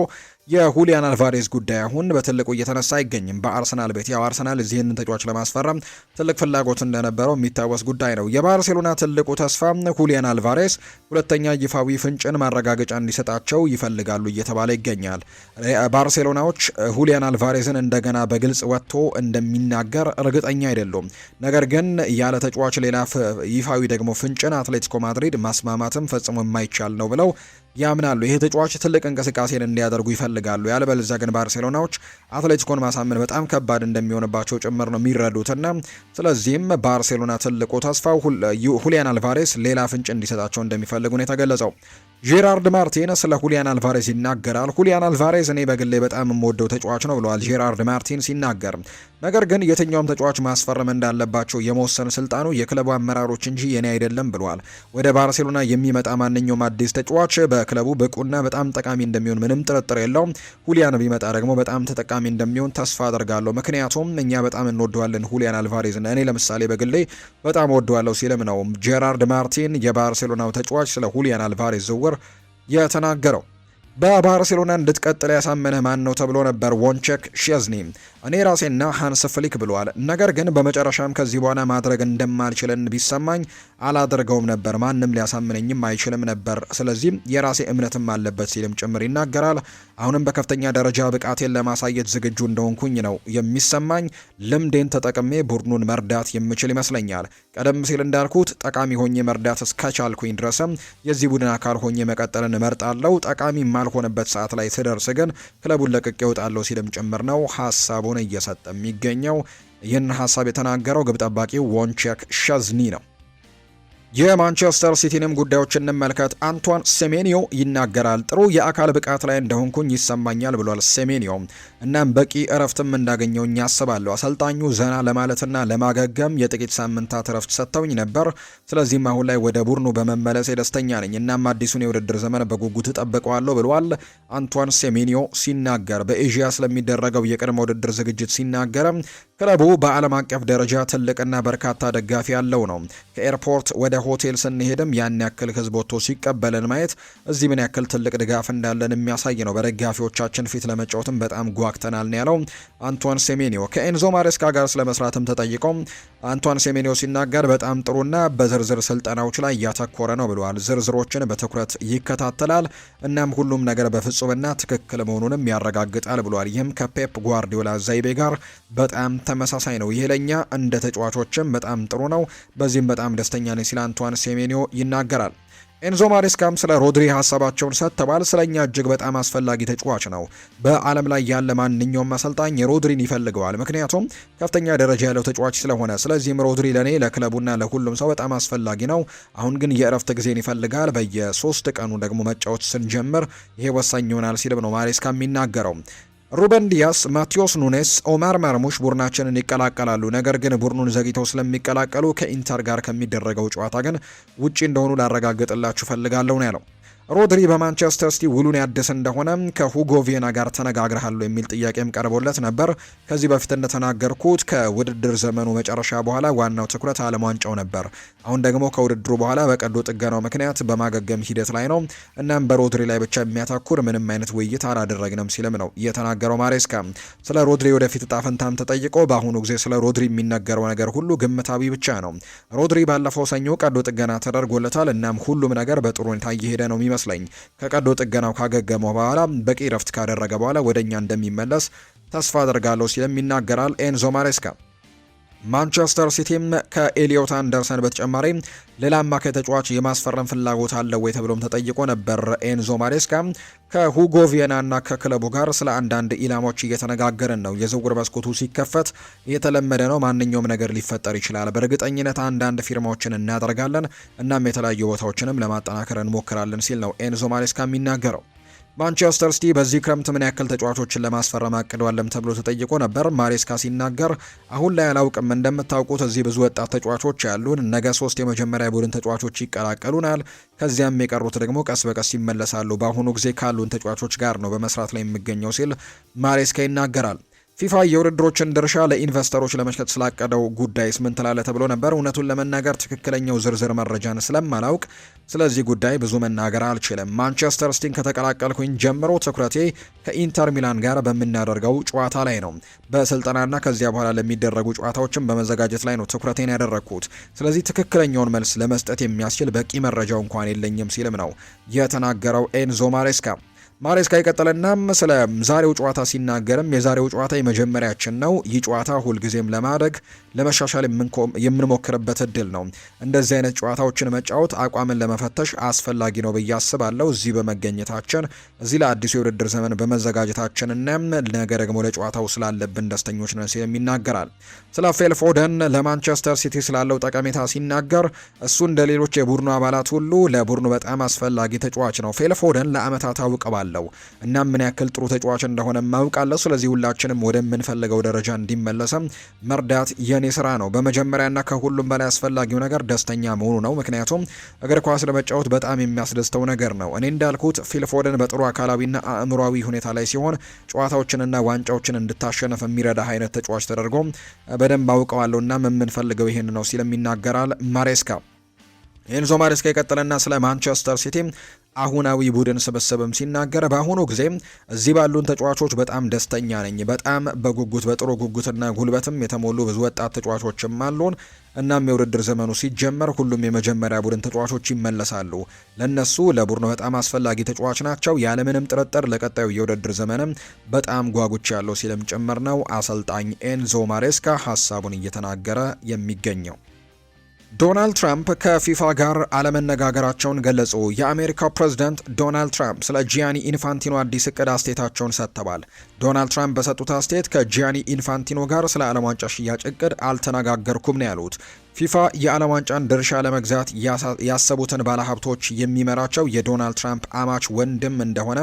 የሁሊያን አልቫሬዝ ጉዳይ አሁን በትልቁ እየተነሳ አይገኝም በአርሰናል ቤት። ያው አርሰናል እዚህን ተጫዋች ለማስፈረም ትልቅ ፍላጎት እንደነበረው የሚታወስ ጉዳይ ነው። የባርሴሎና ትልቁ ተስፋ ሁሊያን አልቫሬዝ ሁለተኛ ይፋዊ ፍንጭን ማረጋገጫ እንዲሰጣቸው ይፈልጋሉ እየተባለ ይገኛል። ባርሴሎናዎች ሁሊያን አልቫሬዝን እንደገና በግልጽ ወጥቶ እንደሚናገር እርግጠኛ አይደሉም። ነገር ግን ያለ ተጫዋች ሌላ ይፋዊ ደግሞ ፍንጭን አትሌቲኮ ማድሪድ ማስማማትም ፈጽሞ የማይቻል ነው ብለው ያምናሉ። ይሄ ተጫዋች ትልቅ እንቅስቃሴን እንዲያደርጉ ይፈልጋሉ። ያለበለዚያ ግን ባርሴሎናዎች አትሌቲኮን ማሳመን በጣም ከባድ እንደሚሆንባቸው ጭምር ነው የሚረዱትና ስለዚህም ባርሴሎና ትልቁ ተስፋው ሁሊያን አልቫሬስ ሌላ ፍንጭ እንዲሰጣቸው እንደሚፈልጉ ነው የተገለጸው። ጄራርድ ማርቲን ስለ ሁሊያን አልቫሬዝ ይናገራል። ሁሊያን አልቫሬዝ እኔ በግሌ በጣም የምወደው ተጫዋች ነው ብለዋል ጄራርድ ማርቲን ሲናገር። ነገር ግን የትኛውም ተጫዋች ማስፈረም እንዳለባቸው የመወሰን ስልጣኑ የክለቡ አመራሮች እንጂ የኔ አይደለም ብለዋል። ወደ ባርሴሎና የሚመጣ ማንኛውም አዲስ ተጫዋች በክለቡ ብቁና በጣም ጠቃሚ እንደሚሆን ምንም ጥርጥር የለውም። ሁሊያን ቢመጣ ደግሞ በጣም ተጠቃሚ እንደሚሆን ተስፋ አደርጋለሁ። ምክንያቱም እኛ በጣም እንወደዋለን ሁሊያን አልቫሬዝን፣ እኔ ለምሳሌ በግሌ በጣም ወደዋለሁ ሲልም ነው ጄራርድ ማርቲን የባርሴሎናው ተጫዋች ስለ ሁሊያን አልቫሬዝ ዝውውር የተናገረው። በባርሴሎና እንድትቀጥል ያሳመነህ ማን ነው ተብሎ ነበር ወንቸክ ሼዝኒ። እኔ ራሴና ሃንስ ፍሊክ ብለዋል። ነገር ግን በመጨረሻም ከዚህ በኋላ ማድረግ እንደማልችልን ቢሰማኝ አላደርገውም ነበር፣ ማንም ሊያሳምነኝም አይችልም ነበር፣ ስለዚህ የራሴ እምነትም አለበት ሲልም ጭምር ይናገራል። አሁንም በከፍተኛ ደረጃ ብቃቴን ለማሳየት ዝግጁ እንደሆንኩኝ ነው የሚሰማኝ። ልምዴን ተጠቅሜ ቡድኑን መርዳት የምችል ይመስለኛል። ቀደም ሲል እንዳልኩት ጠቃሚ ሆኜ መርዳት እስከቻልኩኝ ድረስም የዚህ ቡድን አካል ሆኜ መቀጠልን እመርጣለሁ። ጠቃሚ ማልሆነበት ሰዓት ላይ ስደርስ ግን ክለቡን ለቅቄ እወጣለሁ ሲልም ጭምር ነው ሀሳቡን እየሰጠ የሚገኘው። ይህን ሀሳብ የተናገረው ግብ ጠባቂው ወንቸክ ሼዝኒ ነው። የማንቸስተር ሲቲንም ጉዳዮች እንመልከት። አንቷን ሴሜኒዮ ይናገራል። ጥሩ የአካል ብቃት ላይ እንደሆንኩኝ ይሰማኛል ብሏል ሴሜኒዮ። እናም በቂ እረፍትም እንዳገኘውኝ ያስባለሁ። አሰልጣኙ ዘና ለማለትና ለማገገም የጥቂት ሳምንታት እረፍት ሰጥተውኝ ነበር። ስለዚህም አሁን ላይ ወደ ቡድኑ በመመለስ ደስተኛ ነኝ። እናም አዲሱን የውድድር ዘመን በጉጉት እጠብቀዋለሁ ብሏል አንቷን ሴሜኒዮ ሲናገር። በኤዥያ ስለሚደረገው የቅድመ ውድድር ዝግጅት ሲናገር ክለቡ በዓለም አቀፍ ደረጃ ትልቅና በርካታ ደጋፊ ያለው ነው። ከኤርፖርት ወደ ሆቴል ስንሄድም ያን ያክል ህዝብ ወጥቶ ሲቀበለን ማየት እዚህ ምን ያክል ትልቅ ድጋፍ እንዳለን የሚያሳይ ነው። በደጋፊዎቻችን ፊት ለመጫወትም በጣም ጓግተናል ነው ያለው አንቷን ሴሜኒዮ። ከኤንዞ ማሬስካ ጋር ስለመስራትም ተጠይቆ አንቷን ሴሜኒዮ ሲናገር በጣም ጥሩና በዝርዝር ስልጠናዎች ላይ እያተኮረ ነው ብለዋል። ዝርዝሮችን በትኩረት ይከታተላል፣ እናም ሁሉም ነገር በፍጹምና ትክክል መሆኑንም ያረጋግጣል ብለዋል። ይህም ከፔፕ ጓርዲዮላ ዘይቤ ጋር በጣም ተመሳሳይ ነው። ይህ ለኛ እንደ ተጫዋቾችም በጣም ጥሩ ነው። በዚህም በጣም ደስተኛ ነኝ ሲል አንቷን ሴሜኒዮ ይናገራል። ኤንዞ ማሬስካም ስለ ሮድሪ ሀሳባቸውን ሰጥተዋል። ስለኛ እጅግ በጣም አስፈላጊ ተጫዋች ነው። በዓለም ላይ ያለ ማንኛውም አሰልጣኝ ሮድሪን ይፈልገዋል፣ ምክንያቱም ከፍተኛ ደረጃ ያለው ተጫዋች ስለሆነ። ስለዚህም ሮድሪ ለኔ ለክለቡና ለሁሉም ሰው በጣም አስፈላጊ ነው። አሁን ግን የእረፍት ጊዜን ይፈልጋል። በየ3 ቀኑ ደግሞ መጫወት ስንጀምር ይሄ ወሳኝ ይሆናል ሲልም ነው ማሬስካ የሚናገረው። ሩበን ዲያስ፣ ማቴዎስ ኑኔስ፣ ኦማር ማርሙሽ ቡድናችንን ይቀላቀላሉ። ነገር ግን ቡድኑን ዘግይተው ስለሚቀላቀሉ ከኢንተር ጋር ከሚደረገው ጨዋታ ግን ውጪ እንደሆኑ ላረጋግጥላችሁ ፈልጋለሁ ነው ያለው። ሮድሪ በማንቸስተር ሲቲ ውሉን ያድስ እንደሆነ ከሁጎ ቪየና ጋር ተነጋግረሃል የሚል ጥያቄም ቀርቦለት ነበር። ከዚህ በፊት እንደተናገርኩት ከውድድር ዘመኑ መጨረሻ በኋላ ዋናው ትኩረት ዓለም ዋንጫው ነበር። አሁን ደግሞ ከውድድሩ በኋላ በቀዶ ጥገናው ምክንያት በማገገም ሂደት ላይ ነው። እናም በሮድሪ ላይ ብቻ የሚያተኩር ምንም አይነት ውይይት አላደረግንም ሲልም ነው የተናገረው ማሬስካ። ስለ ሮድሪ ወደፊት እጣ ፈንታም ተጠይቆ በአሁኑ ጊዜ ስለ ሮድሪ የሚነገረው ነገር ሁሉ ግምታዊ ብቻ ነው። ሮድሪ ባለፈው ሰኞ ቀዶ ጥገና ተደርጎለታል። እናም ሁሉም ነገር በጥሩ ሁኔታ እየሄደ ነው ይመስለኝ። ከቀዶ ጥገናው ካገገመው በኋላ በቂ ረፍት ካደረገ በኋላ ወደኛ እንደሚመለስ ተስፋ አደርጋለሁ ሲልም ይናገራል ኤንዞ ማሬስካ። ማንቸስተር ሲቲም ከኤሊዮት አንደርሰን በተጨማሪ ሌላ አማካይ ተጫዋች የማስፈረም ፍላጎት አለው ወይ ተብሎም ተጠይቆ ነበር ኤንዞ ማሬስካ። ከሁጎ ቪየና እና ከክለቡ ጋር ስለ አንዳንድ ኢላማዎች እየተነጋገርን ነው። የዝውውር መስኮቱ ሲከፈት የተለመደ ነው። ማንኛውም ነገር ሊፈጠር ይችላል። በእርግጠኝነት አንዳንድ ፊርማዎችን እናደርጋለን፣ እናም የተለያዩ ቦታዎችንም ለማጠናከር እንሞክራለን ሲል ነው ኤንዞ ማሬስካ የሚናገረው። ማንቸስተር ሲቲ በዚህ ክረምት ምን ያክል ተጫዋቾችን ለማስፈረም አቅደዋለም ተብሎ ተጠይቆ ነበር። ማሬስካ ሲናገር አሁን ላይ አላውቅም፣ እንደምታውቁት እዚህ ብዙ ወጣት ተጫዋቾች ያሉን፣ ነገ 3 የመጀመሪያ ቡድን ተጫዋቾች ይቀላቀሉናል፣ ከዚያም የቀሩት ደግሞ ቀስ በቀስ ይመለሳሉ። በአሁኑ ጊዜ ካሉን ተጫዋቾች ጋር ነው በመስራት ላይ የሚገኘው ሲል ማሬስካ ይናገራል። ፊፋ የውድድሮችን ድርሻ ለኢንቨስተሮች ለመሸጥ ስላቀደው ጉዳይስ ምን ትላለህ ተብሎ ነበር። እውነቱን ለመናገር ትክክለኛው ዝርዝር መረጃን ስለማላውቅ ስለዚህ ጉዳይ ብዙ መናገር አልችልም። ማንቸስተር ሲቲን ከተቀላቀልኩኝ ጀምሮ ትኩረቴ ከኢንተር ሚላን ጋር በምናደርገው ጨዋታ ላይ ነው። በስልጠናና ከዚያ በኋላ ለሚደረጉ ጨዋታዎችን በመዘጋጀት ላይ ነው ትኩረቴን ያደረግኩት። ስለዚህ ትክክለኛውን መልስ ለመስጠት የሚያስችል በቂ መረጃው እንኳን የለኝም ሲልም ነው የተናገረው ኤንዞ ማሬስካ። ማሬስካ ይቀጥልና ስለ ዛሬው ጨዋታ ሲናገርም የዛሬው ጨዋታ የመጀመሪያችን ነው። ይህ ጨዋታ ሁልጊዜም ለማደግ ለመሻሻል የምንሞክርበት እድል ነው። እንደዚህ አይነት ጨዋታዎችን መጫወት አቋምን ለመፈተሽ አስፈላጊ ነው ብዬ አስባለሁ። እዚህ በመገኘታችን እዚህ ለአዲሱ የውድድር ዘመን በመዘጋጀታችንና ነገ ደግሞ ለጨዋታው ስላለብን ደስተኞች ነን ሲል ይናገራል። ስለ ፊል ፎደን ለማንቸስተር ሲቲ ስላለው ጠቀሜታ ሲናገር እሱ እንደ ሌሎች የቡድኑ አባላት ሁሉ ለቡድኑ በጣም አስፈላጊ ተጫዋች ነው። ፊል ፎደን ለአመታት አውቀዋለሁ እና ምን ያክል ጥሩ ተጫዋች እንደሆነ ማውቃለሁ። ስለዚህ ሁላችንም ወደምንፈልገው ደረጃ እንዲመለስም መርዳት የኔ ስራ ነው። በመጀመሪያና ከሁሉም በላይ አስፈላጊው ነገር ደስተኛ መሆኑ ነው። ምክንያቱም እግር ኳስ ለመጫወት በጣም የሚያስደስተው ነገር ነው። እኔ እንዳልኩት ፊል ፎደን በጥሩ አካላዊና አእምሯዊ ሁኔታ ላይ ሲሆን ጨዋታዎችንና ዋንጫዎችን እንድታሸንፍ የሚረዳ አይነት ተጫዋች ተደርጎ በደንብ አውቀዋለሁ እና የምንፈልገው ይሄን ነው ሲልም ይናገራል ማሬስካ። ኤንዞ ማሬስካ ይቀጥልና ስለ ማንቸስተር ሲቲ አሁናዊ ቡድን ስብስብም ሲናገር በአሁኑ ጊዜ እዚህ ባሉን ተጫዋቾች በጣም ደስተኛ ነኝ። በጣም በጥሩ ጉጉትና ጉልበትም የተሞሉ ብዙ ወጣት ተጫዋቾችም አሉን። እናም የውድድር ዘመኑ ሲጀመር ሁሉም የመጀመሪያ ቡድን ተጫዋቾች ይመለሳሉ። ለነሱ ለቡድኑ በጣም አስፈላጊ ተጫዋች ናቸው። ያለምንም ጥርጥር ለቀጣዩ የውድድር ዘመንም በጣም ጓጉች ያለው ሲልም ጭምር ነው አሰልጣኝ ኤንዞ ማሬስካ ሀሳቡን እየተናገረ የሚገኘው። ዶናልድ ትራምፕ ከፊፋ ጋር አለመነጋገራቸውን ገለጹ። የአሜሪካው ፕሬዝዳንት ዶናልድ ትራምፕ ስለ ጂያኒ ኢንፋንቲኖ አዲስ እቅድ አስተያየታቸውን ሰጥተዋል። ዶናልድ ትራምፕ በሰጡት አስተያየት ከጂያኒ ኢንፋንቲኖ ጋር ስለ ዓለም ዋንጫ ሽያጭ እቅድ አልተነጋገርኩም ነው ያሉት። ፊፋ የዓለም ዋንጫን ድርሻ ለመግዛት ያሰቡትን ባለሀብቶች የሚመራቸው የዶናልድ ትራምፕ አማች ወንድም እንደሆነ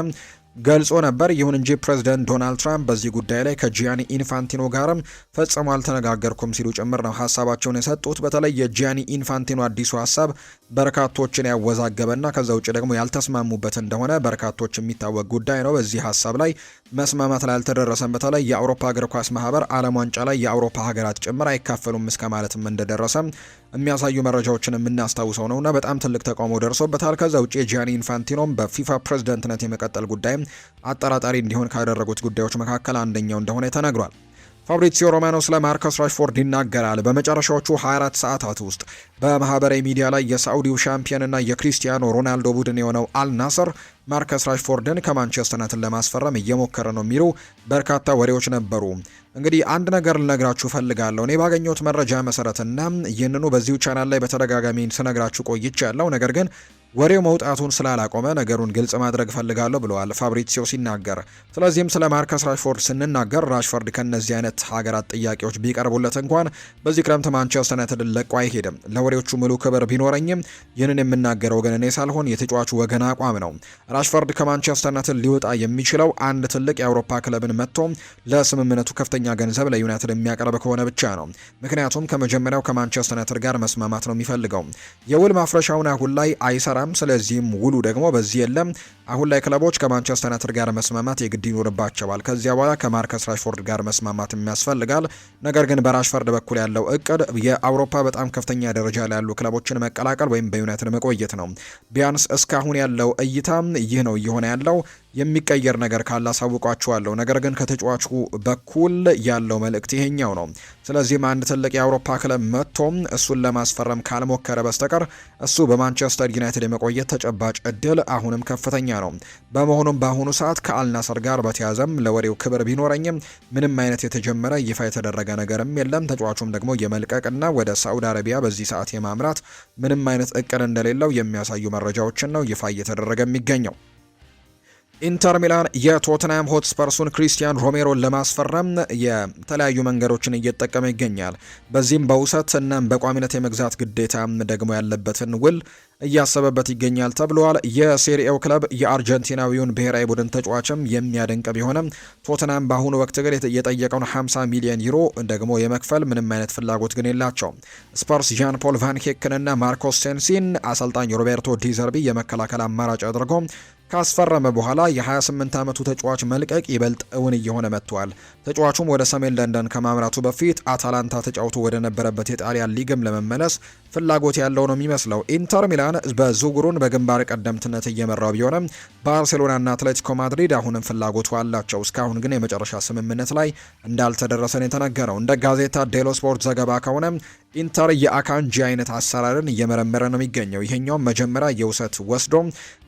ገልጾ ነበር። ይሁን እንጂ ፕሬዝዳንት ዶናልድ ትራምፕ በዚህ ጉዳይ ላይ ከጂያኒ ኢንፋንቲኖ ጋርም ፈጽሞ አልተነጋገርኩም ሲሉ ጭምር ነው ሀሳባቸውን የሰጡት። በተለይ የጂያኒ ኢንፋንቲኖ አዲሱ ሀሳብ በርካቶችን ያወዛገበና ከዛ ውጭ ደግሞ ያልተስማሙበት እንደሆነ በርካቶች የሚታወቅ ጉዳይ ነው። በዚህ ሀሳብ ላይ መስማማት ላይ አልተደረሰም። በተለይ የአውሮፓ እግር ኳስ ማህበር ዓለም ዋንጫ ላይ የአውሮፓ ሀገራት ጭምር አይካፈሉም እስከ ማለትም እንደደረሰ የሚያሳዩ መረጃዎችን የምናስታውሰው ነውና በጣም ትልቅ ተቃውሞ ደርሶበታል። ከዛ ውጭ የጂያኒ ኢንፋንቲኖም በፊፋ ፕሬዝዳንትነት የመቀጠል ጉዳይ አጠራጣሪ እንዲሆን ካደረጉት ጉዳዮች መካከል አንደኛው እንደሆነ ተነግሯል። ፋብሪዚዮ ሮማኖ ስለ ማርከስ ራሽፎርድ ይናገራል። በመጨረሻዎቹ 24 ሰዓታት ውስጥ በማህበራዊ ሚዲያ ላይ የሳዑዲው ሻምፒዮንና የክሪስቲያኖ ሮናልዶ ቡድን የሆነው አልናስር ማርከስ ራሽፎርድን ከማንቸስተር ዩናይትድ ለማስፈረም እየሞከረ ነው የሚሉ በርካታ ወሬዎች ነበሩ። እንግዲህ አንድ ነገር ልነግራችሁ ፈልጋለሁ። እኔ ባገኘሁት መረጃ መሰረትና ይህንኑ በዚሁ ቻናል ላይ በተደጋጋሚ ስነግራችሁ ቆይቻለሁ። ነገር ግን ወሬው መውጣቱን ስላላቆመ ነገሩን ግልጽ ማድረግ ፈልጋለሁ ብለዋል ፋብሪዚዮ ሲናገር። ስለዚህም ስለ ማርከስ ራሽፎርድ ስንናገር ራሽፎርድ ከነዚህ አይነት ሀገራት ጥያቄዎች ቢቀርቡለት እንኳን በዚህ ክረምት ማንቸስተር ዩናይትድ ለቆ አይሄድም። ለወሬዎቹ ሙሉ ክብር ቢኖረኝም ይህንን የምናገረው ግን እኔ ሳልሆን የተጫዋቹ ወገን አቋም ነው። ራሽፎርድ ከማንቸስተር ዩናይትድ ሊወጣ የሚችለው አንድ ትልቅ የአውሮፓ ክለብን መጥቶ ለስምምነቱ ከፍተኛ ገንዘብ ለዩናይትድ የሚያቀርብ ከሆነ ብቻ ነው። ምክንያቱም ከመጀመሪያው ከማንቸስተር ዩናይትድ ጋር መስማማት ነው የሚፈልገው። የውል ማፍረሻውን አሁን ላይ አይሰራም። ስለዚህም ውሉ ደግሞ በዚህ የለም። አሁን ላይ ክለቦች ከማንቸስተር ዩናይትድ ጋር መስማማት የግድ ይኖርባቸዋል። ከዚያ በኋላ ከማርከስ ራሽፎርድ ጋር መስማማት የሚያስፈልጋል። ነገር ግን በራሽፎርድ በኩል ያለው እቅድ የአውሮፓ በጣም ከፍተኛ ደረጃ ላይ ያሉ ክለቦችን መቀላቀል ወይም በዩናይትድ መቆየት ነው። ቢያንስ እስካሁን ያለው እይታ ይህ ነው እየሆነ ያለው። የሚቀየር ነገር ካለ አሳውቋችኋለሁ። ነገር ግን ከተጫዋቹ በኩል ያለው መልእክት ይሄኛው ነው። ስለዚህም አንድ ትልቅ የአውሮፓ ክለብ መጥቶም እሱን ለማስፈረም ካልሞከረ በስተቀር እሱ በማንቸስተር ዩናይትድ የመቆየት ተጨባጭ እድል አሁንም ከፍተኛ ነው። በመሆኑም በአሁኑ ሰዓት ከአልናስር ጋር በተያዘም ለወሬው ክብር ቢኖረኝም ምንም አይነት የተጀመረ ይፋ የተደረገ ነገርም የለም። ተጫዋቹም ደግሞ የመልቀቅና ወደ ሳዑዲ አረቢያ በዚህ ሰዓት የማምራት ምንም አይነት እቅድ እንደሌለው የሚያሳዩ መረጃዎችን ነው ይፋ እየተደረገ የሚገኘው። ኢንተር ሚላን የቶትናም ሆትስፐርሱን ክሪስቲያን ሮሜሮን ለማስፈረም የተለያዩ መንገዶችን እየተጠቀመ ይገኛል። በዚህም በውሰት እናም በቋሚነት የመግዛት ግዴታ ደግሞ ያለበትን ውል እያሰበበት ይገኛል ተብሏል። የሴሪኤው ክለብ የአርጀንቲናዊውን ብሔራዊ ቡድን ተጫዋችም የሚያደንቅ ቢሆንም ቶትናም በአሁኑ ወቅት ግን የጠየቀውን 50 ሚሊዮን ዩሮ ደግሞ የመክፈል ምንም አይነት ፍላጎት ግን የላቸውም። ስፐርስ ዣን ፖል ቫን ሄክንና ማርኮስ ሴንሲን አሰልጣኝ ሮቤርቶ ዲዘርቢ የመከላከል አማራጭ አድርጎ ካስፈረመ በኋላ የ28 ዓመቱ ተጫዋች መልቀቅ ይበልጥ እውን እየሆነ መጥቷል። ተጫዋቹም ወደ ሰሜን ለንደን ከማምራቱ በፊት አታላንታ ተጫውቶ ወደ ነበረበት የጣሊያን ሊግም ለመመለስ ፍላጎት ያለው ነው የሚመስለው። ኢንተር ሚላን በዝውውሩን በግንባር ቀደምትነት እየመራው ቢሆንም ባርሴሎናና አትሌቲኮ ማድሪድ አሁንም ፍላጎቱ አላቸው። እስካሁን ግን የመጨረሻ ስምምነት ላይ እንዳልተደረሰን የተነገረው። እንደ ጋዜታ ዴሎ ስፖርት ዘገባ ከሆነ ኢንተር የአካንጂ አይነት አሰራርን እየመረመረ ነው የሚገኘው። ይሄኛውም መጀመሪያ የውሰት ወስዶ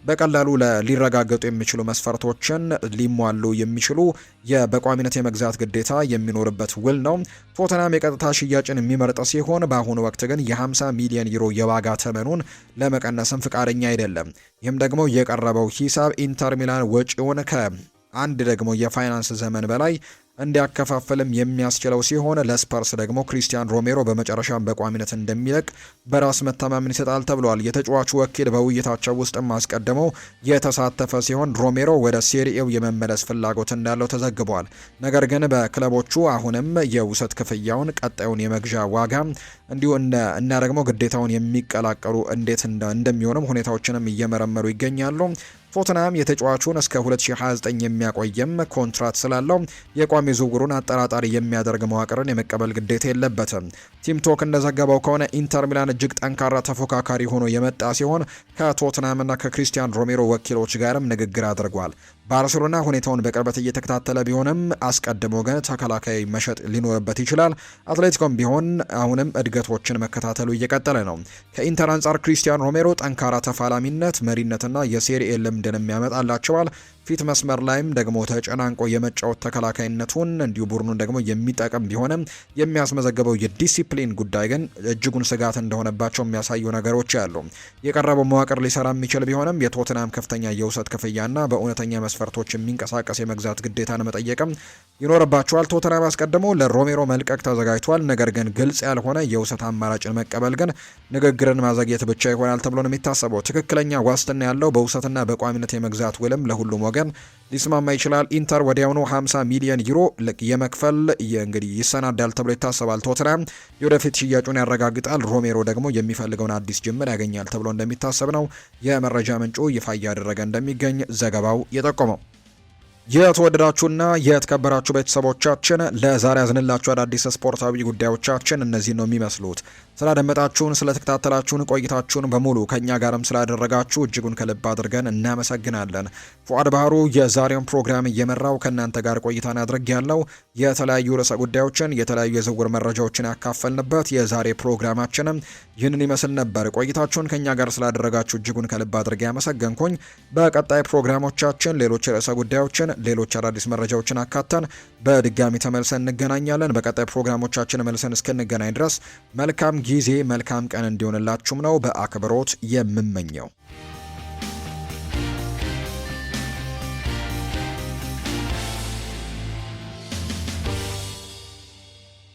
በቀላሉ ሊረጋገጡ የሚችሉ መስፈርቶችን ሊሟሉ የሚችሉ በቋሚነት የመግዛት ግዴታ የሚኖርበት ውል ነው። ቶተናም የቀጥታ ሽያጭን የሚመርጥ ሲሆን በአሁኑ ወቅት ግን የ50 ሚሊዮን ዩሮ የዋጋ ተመኑን ለመቀነስም ፍቃደኛ አይደለም። ይህም ደግሞ የቀረበው ሂሳብ ኢንተር ሚላን ወጪውን ከአንድ ደግሞ የፋይናንስ ዘመን በላይ እንዲያከፋፍልም የሚያስችለው ሲሆን ለስፐርስ ደግሞ ክሪስቲያን ሮሜሮ በመጨረሻም በቋሚነት እንደሚለቅ በራስ መተማመን ይሰጣል ተብሏል። የተጫዋቹ ወኪል በውይይታቸው ውስጥም አስቀድመው የተሳተፈ ሲሆን ሮሜሮ ወደ ሴሪኤው የመመለስ ፍላጎት እንዳለው ተዘግቧል። ነገር ግን በክለቦቹ አሁንም የውሰት ክፍያውን፣ ቀጣዩን የመግዣ ዋጋ እንዲሁ እና ደግሞ ግዴታውን የሚቀላቀሉ እንዴት እንደሚሆንም ሁኔታዎችንም እየመረመሩ ይገኛሉ። ቶተንሃም የተጫዋቹን እስከ 2029 የሚያቆየም ኮንትራት ስላለው የቋሚ ዝውውሩን አጠራጣሪ የሚያደርግ መዋቅርን የመቀበል ግዴታ የለበትም። ቲም ቶክ እንደዘገበው ከሆነ ኢንተር ሚላን እጅግ ጠንካራ ተፎካካሪ ሆኖ የመጣ ሲሆን ከቶተንሃምና ከክሪስቲያን ሮሜሮ ወኪሎች ጋርም ንግግር አድርጓል። ባርሴሎና ሁኔታውን በቅርበት እየተከታተለ ቢሆንም አስቀድሞ ግን ተከላካይ መሸጥ ሊኖርበት ይችላል። አትሌቲኮም ቢሆን አሁንም እድገቶችን መከታተሉ እየቀጠለ ነው። ከኢንተር አንጻር ክሪስቲያን ሮሜሮ ጠንካራ ተፋላሚነት፣ መሪነትና የሴሪኤ ልምድን ያመጣላቸዋል። ፊት መስመር ላይም ደግሞ ተጨናንቆ የመጫወት ተከላካይነቱን እንዲሁ ቡድኑን ደግሞ የሚጠቅም ቢሆንም የሚያስመዘግበው የዲሲፕሊን ጉዳይ ግን እጅጉን ስጋት እንደሆነባቸው የሚያሳዩ ነገሮች አሉ። የቀረበው መዋቅር ሊሰራ የሚችል ቢሆንም የቶትናም ከፍተኛ የውሰት ክፍያና በእውነተኛ መስፈርቶች የሚንቀሳቀስ የመግዛት ግዴታን መጠየቅም ይኖርባቸዋል። ቶትናም አስቀድሞ ለሮሜሮ መልቀቅ ተዘጋጅቷል። ነገር ግን ግልጽ ያልሆነ የውሰት አማራጭን መቀበል ግን ንግግርን ማዘግየት ብቻ ይሆናል ተብሎ ነው የሚታሰበው። ትክክለኛ ዋስትና ያለው በውሰትና በቋሚነት የመግዛት ውልም ለሁሉም ወገን ሊስማማ ይችላል። ኢንተር ወዲያውኑ 50 ሚሊዮን ዩሮ የመክፈል እንግዲህ ይሰናዳል ተብሎ ይታሰባል። ቶተንሃም የወደፊት ሽያጩን ያረጋግጣል። ሮሜሮ ደግሞ የሚፈልገውን አዲስ ጅምር ያገኛል ተብሎ እንደሚታሰብ ነው የመረጃ ምንጩ ይፋ እያደረገ እንደሚገኝ ዘገባው የጠቆመው። የተወደዳችሁና የተከበራችሁ ቤተሰቦቻችን ለዛሬ ያዝንላችሁ አዳዲስ ስፖርታዊ ጉዳዮቻችን እነዚህ ነው የሚመስሉት። ስላደመጣችሁን፣ ስለተከታተላችሁን፣ ቆይታችሁን በሙሉ ከኛ ጋርም ስላደረጋችሁ እጅጉን ከልብ አድርገን እናመሰግናለን። ፉአድ ባህሩ የዛሬውን ፕሮግራም እየመራው ከእናንተ ጋር ቆይታን አድርግ ያለው የተለያዩ ርዕሰ ጉዳዮችን የተለያዩ የዝውውር መረጃዎችን ያካፈልንበት የዛሬ ፕሮግራማችንም ይህንን ይመስል ነበር። ቆይታችሁን ከኛ ጋር ስላደረጋችሁ እጅጉን ከልብ አድርጌ ያመሰገንኩኝ። በቀጣይ ፕሮግራሞቻችን ሌሎች ርዕሰ ጉዳዮችን ሌሎች አዳዲስ መረጃዎችን አካተን በድጋሚ ተመልሰን እንገናኛለን። በቀጣይ ፕሮግራሞቻችን መልሰን እስክንገናኝ ድረስ መልካም ጊዜ መልካም ቀን እንዲሆንላችሁም ነው በአክብሮት የምመኘው።